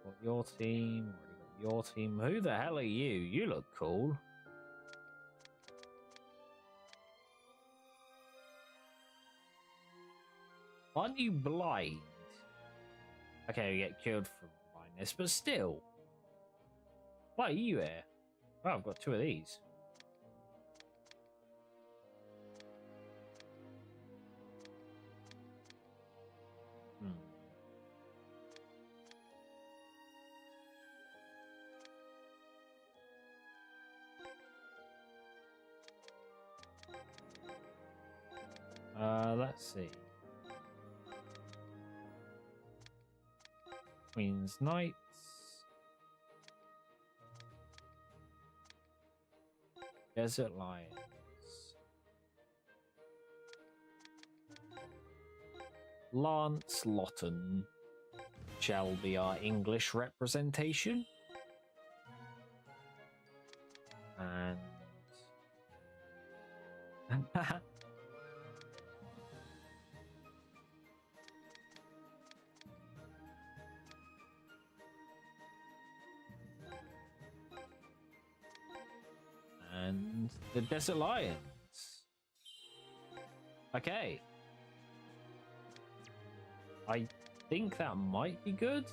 Got your team, already got your team. Who the hell are you? You look cool. Aren't you blind? Okay, we get killed from blindness, but still. Why are you here? Oh, I've got 2 of these. Let's see. Queen's Knights. Desert Lions. Lance Lawton shall be our English representation. And and the Desert Lions. Okay. I think that might be good.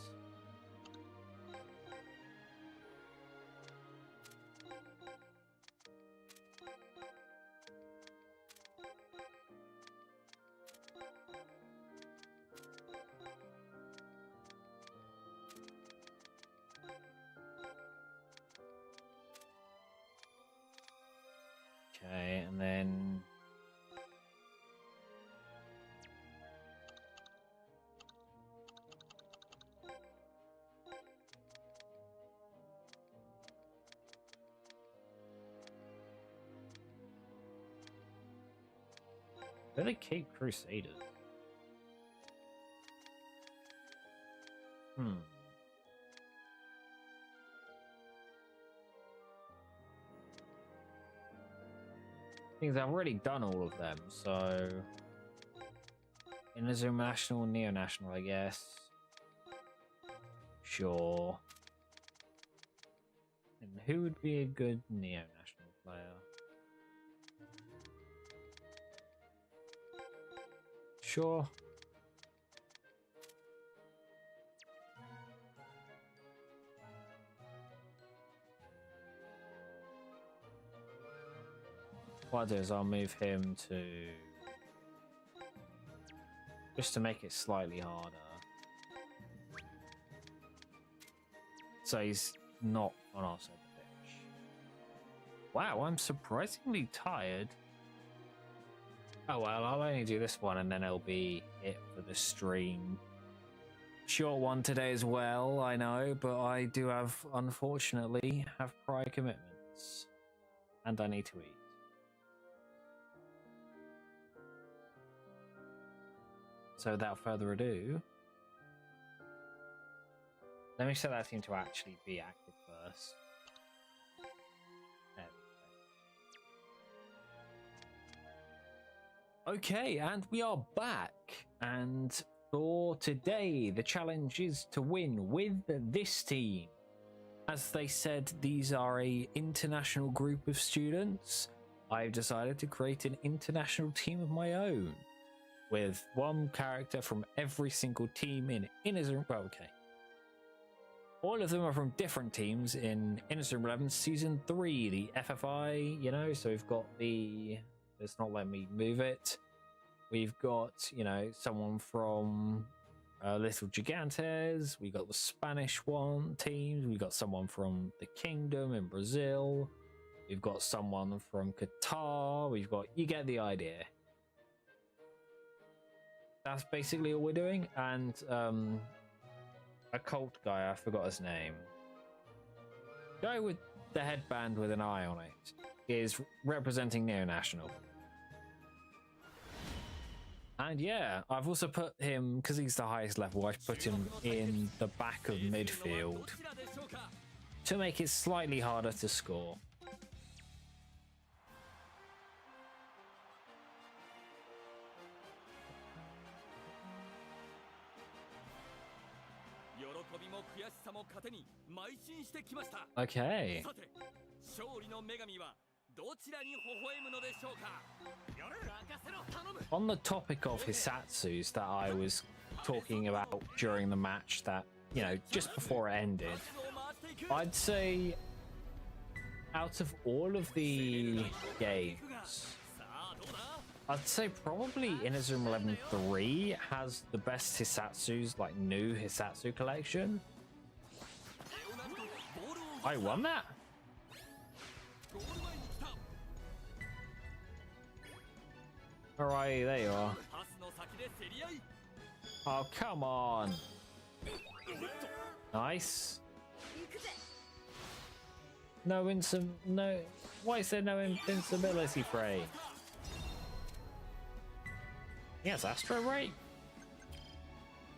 Okay, and then where are the Cape Crusaders? Things I've already done all of them, so Inazuma National, Neo National, I guess. Sure. And who would be a good Neo National player? Sure. What I'll do is I'll move him to just to make it slightly harder. So he's not on our side of the pitch. Wow, I'm surprisingly tired. Oh well, I'll only do this one and then it'll be it for the stream. Short one today as well, I know, but I do unfortunately have prior commitments. And I need to eat. So without further ado, let me set that team to actually be active first. There we go. Okay, and we are back. And for today, the challenge is to win with this team. As they said, these are an international group of students. I've decided to create an international team of my own, with one character from every single team in Inazuma. Well, okay. All of them are from different teams in Inazuma 11 Season 3, the FFI, you know, so we've got the... Let's not let me move it. We've got, you know, someone from Little Gigantes. We got the Spanish one teams. We got someone from the Kingdom in Brazil. We've got someone from Qatar. We've got... You get the idea. That's basically all we're doing. And a cult guy, I forgot his name. Guy with the headband with an eye on it is representing Neo National. And yeah, I've also put him, because he's the highest level, I've put him in the back of midfield to make it slightly harder to score. Okay. On the topic of Hisatsus that I was talking about during the match that, you know, just before it ended, I'd say out of all of the games, I'd say probably Inazuma 11 3 has the best Hisatsu's, like, new Hisatsu collection. I won that? Alright, there you are. Oh, come on. Nice. No no. Why is there no invincibility, Frey? Yes, Astro, right?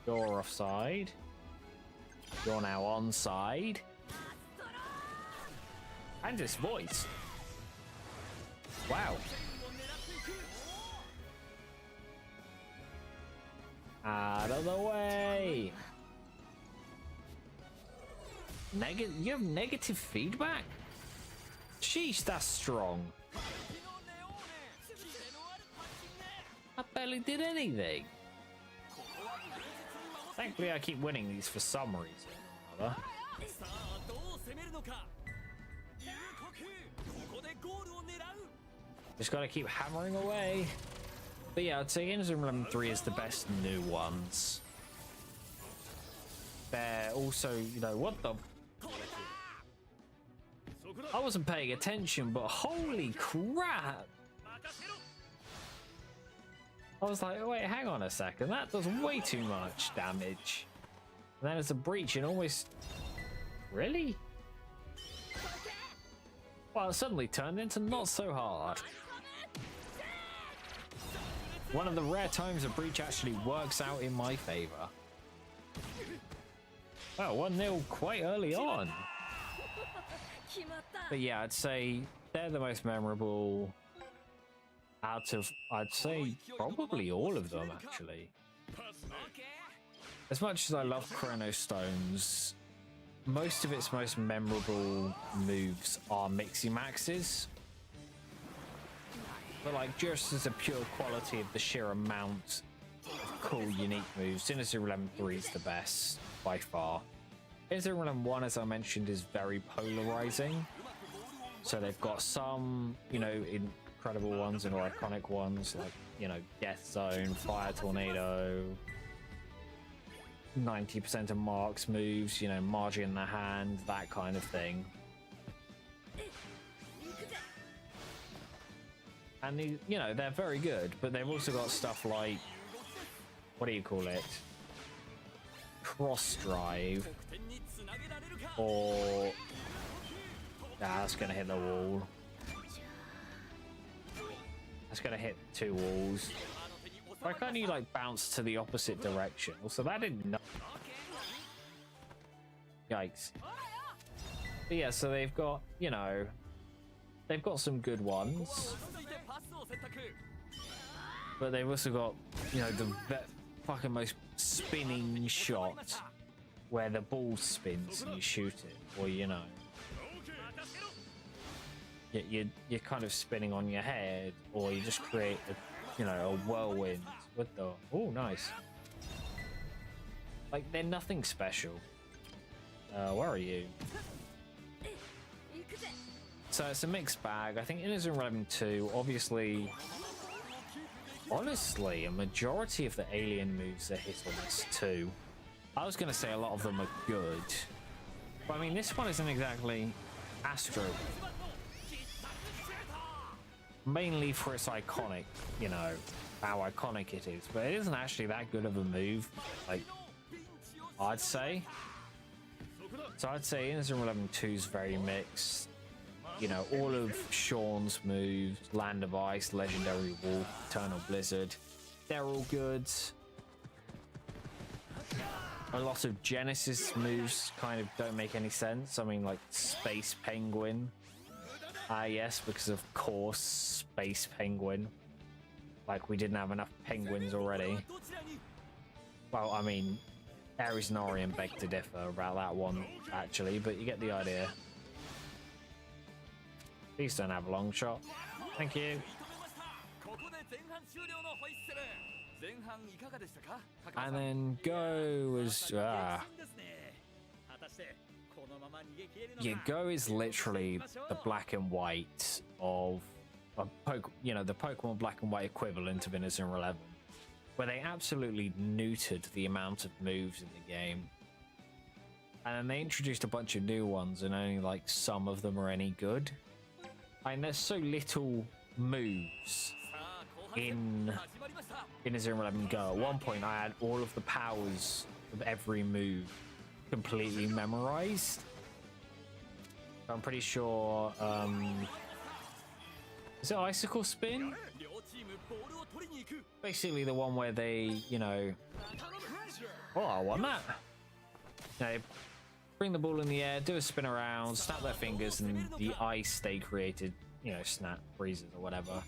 You're offside. You're now onside. And his voice. Wow. Out of the way. You have negative feedback? Sheesh, that's strong. I barely did anything. Thankfully, I keep winning these for some reason or other. Just gotta keep hammering away. But yeah, I'd say Inazuma 11 3 is the best new ones. They're also, you know, what the... I wasn't paying attention, but holy crap! I was like, wait, hang on a second, that does way too much damage. And then it's a breach and almost... Really? Well, it suddenly turned into not so hard. One of the rare times a breach actually works out in my favor. Well, 1-0 quite early on. But yeah, I'd say they're the most memorable out of, I'd say, probably all of them, actually. As much as I love Chrono Stones, most of its most memorable moves are Mixie Maxes. But like, just as a pure quality of the sheer amount of cool, unique moves, Inazuma 11 3 is the best, by far. Inazuma 11 1, as I mentioned, is very polarizing. So they've got some, you know, incredible ones and iconic ones, like, you know, Death Zone, Fire Tornado, 90% of Mark's moves, you know, Margie in the hand, that kind of thing. And, you know, they're very good, but they've also got stuff like, what do you call it? Cross drive. Or... that's gonna hit the wall. That's gonna hit 2 walls. Why can't you, like, bounce to the opposite direction? Also, that didn't know. Yikes. But yeah, so they've got, you know, they've got some good ones. But they've also got, you know, the fucking most spinning shot where the ball spins and you shoot it, or, you know, you're kind of spinning on your head, or you just create a, you know, a whirlwind with the... Oh, nice. Like, they're nothing special. Where are you? So it's a mixed bag. I think Inazuma 11 2, obviously... Honestly, a majority of the alien moves are hit or miss too. I was going to say a lot of them are good. But I mean, this one isn't exactly Astro. Mainly for its iconic, you know, how iconic it is. But it isn't actually that good of a move, like, I'd say. So I'd say Inazuma 11 2 is very mixed. You know, all of Sean's moves, Land of Ice, Legendary Wolf, Eternal Blizzard, they're all good. A lot of Genesis moves kind of don't make any sense. I mean, like Space Penguin. Yes, because of course, Space Penguin. Like, we didn't have enough penguins already. Well, I mean, Ares and Orion beg to differ about that one, actually, but you get the idea. Please don't have a long shot. Thank you. And then Go is yeah, Go is literally the black and white of the Pokemon Black and White equivalent of Inazuma 11, where they absolutely neutered the amount of moves in the game. And then they introduced a bunch of new ones, and only like some of them are any good. I mean, there's so little moves in Inazuma 11 Go. At one point, I had all of the powers of every move completely memorized. I'm pretty sure. Is it Icicle Spin? Basically, the one where they, oh, I won that. They bring the ball in the air, do a spin around, snap their fingers, and the ice they created, snap, freezes, or whatever.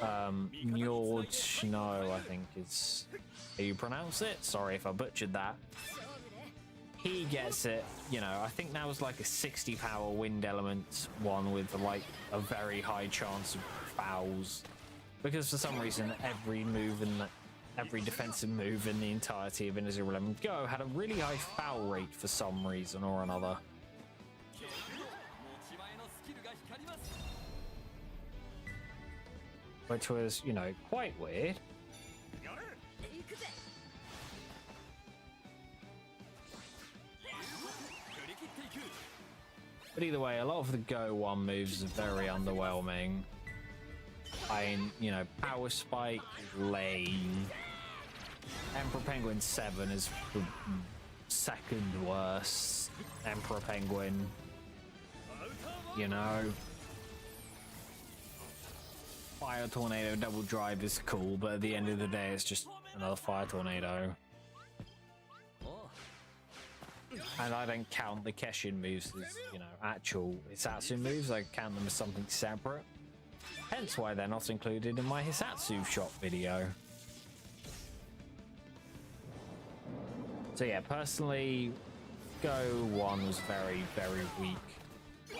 Njord Snow, I think is how you pronounce it. Sorry if I butchered that. He gets it, I think that was like a 60 power wind element one with like a very high chance of fouls. Because for some reason, every defensive move in the entirety of Inazuma 11 Go had a really high foul rate for some reason or another. Which was, quite weird. But either way, a lot of the Go 1 moves are very underwhelming. Power Spike, lame. Emperor Penguin 7 is the second worst. Emperor Penguin, Fire Tornado Double Drive is cool, but at the end of the day, it's just another Fire Tornado. And I don't count the Keshin moves as, actual Hisatsu moves. I count them as something separate. Hence why they're not included in my Hisatsu shop video. So yeah, personally, Go 1 was very, very weak.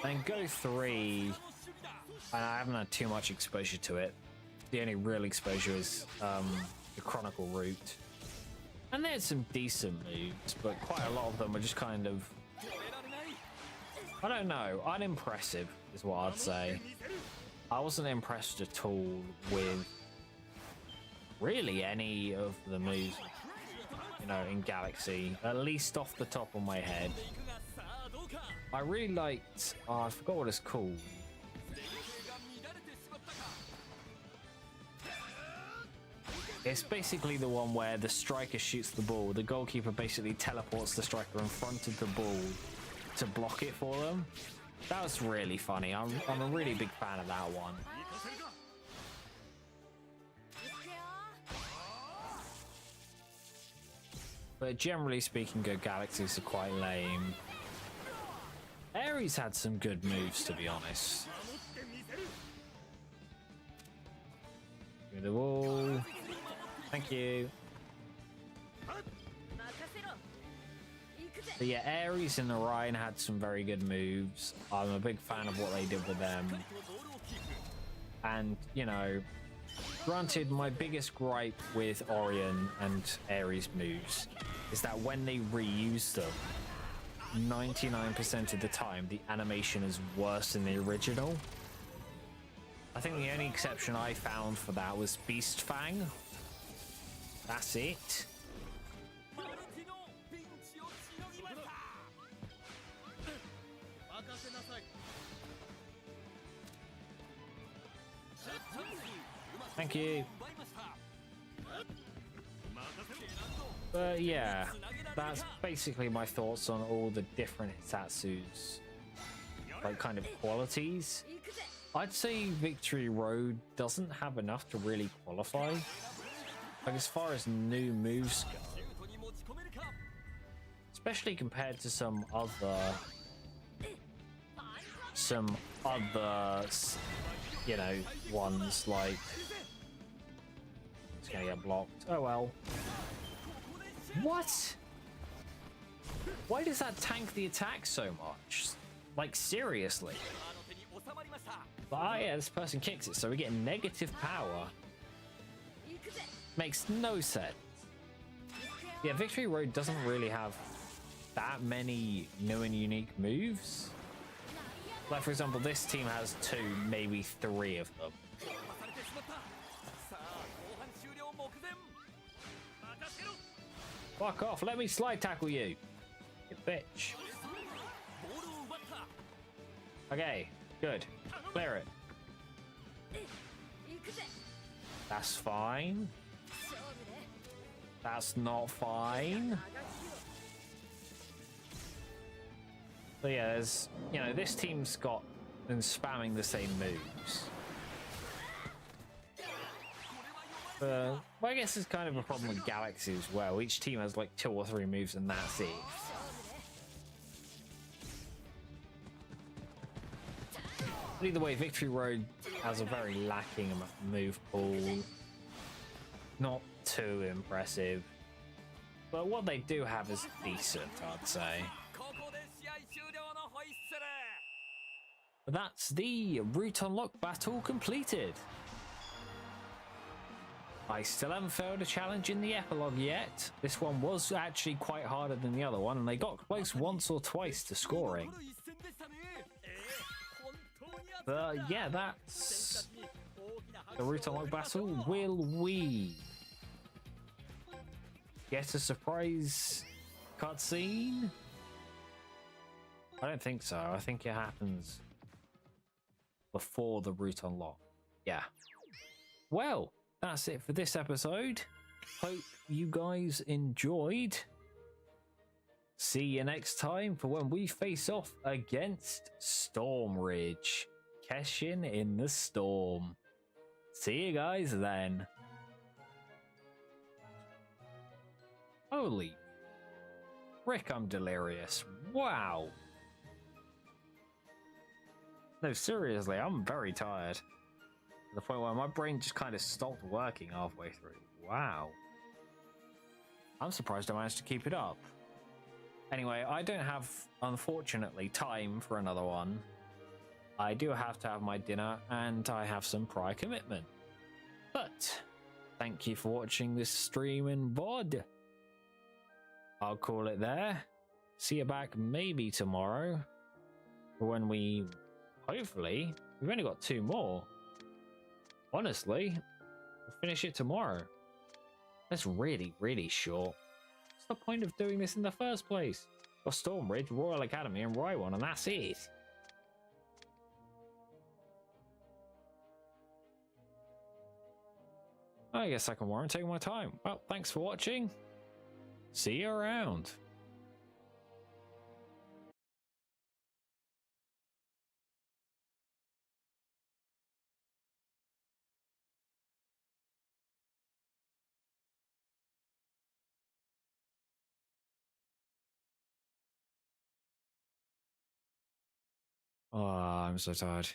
And Go 3, I haven't had too much exposure to it. The only real exposure is the Chronicle route. And they had some decent moves, but quite a lot of them were just kind of, I don't know, unimpressive is what I'd say. I wasn't impressed at all with really any of the moves, in Galaxy, at least off the top of my head. I really liked, I forgot what it's called. It's basically the one where the striker shoots the ball, the goalkeeper basically teleports the striker in front of the ball to block it for them. That was really funny. I'm a really big fan of that one. But generally speaking, Go Galaxies are quite lame. Ares had some good moves, to be honest. Give me the ball. Thank you. But yeah, Ares and Orion had some very good moves. I'm a big fan of what they did with them. And, granted, my biggest gripe with Orion and Ares moves is that when they reuse them, 99% of the time, the animation is worse than the original. I think the only exception I found for that was Beast Fang. That's it. Thank you. But yeah, that's basically my thoughts on all the different Hisatsu's kind of qualities. I'd say Victory Road doesn't have enough to really qualify. As far as new moves go, especially compared to some other, ones like. It's gonna get blocked. Oh well. What? Why does that tank the attack so much? Like, seriously? But yeah, this person kicks it, so we get negative power. Makes no sense. Yeah, Victory Road doesn't really have that many new and unique moves. Like, for example, this team has 2, maybe 3 of them. Fuck off, let me slide tackle you. You bitch. Okay, good. Clear it. That's fine. That's not fine. So yeah, there's, you know, this team's got been spamming the same moves. Well, I guess it's kind of a problem with Galaxy as well. Each team has like 2 or 3 moves and that's it. But either way, Victory Road has a very lacking move pool. Not too impressive. But what they do have is decent, I'd say. But that's the route unlock battle completed. I still haven't failed a challenge in the epilogue yet. This one was actually quite harder than the other one, and they got close once or twice to scoring. But yeah, that's the route unlock battle. Will we get a surprise cutscene? I don't think so. I think it happens before the route unlock. Yeah. Well, that's it for this episode. Hope you guys enjoyed. See you next time for when we face off against Stormridge. Keshin in the storm. See you guys then. Holy frick, I'm delirious. Wow. No, seriously, I'm very tired. To the point where my brain just kind of stopped working halfway through. Wow. I'm surprised I managed to keep it up. Anyway, I don't have, unfortunately, time for another one. I do have to have my dinner, and I have some prior commitment. But, thank you for watching this stream in VOD. I'll call it there. See you back maybe tomorrow. When we, hopefully, we've only got 2 more. Honestly, we'll finish it tomorrow. That's really, really short. What's the point of doing this in the first place? Got Stormridge, Royal Academy, and Raiwan, and that's it. I guess I can warrant taking my time. Well, thanks for watching. See you around. Oh, I'm so tired.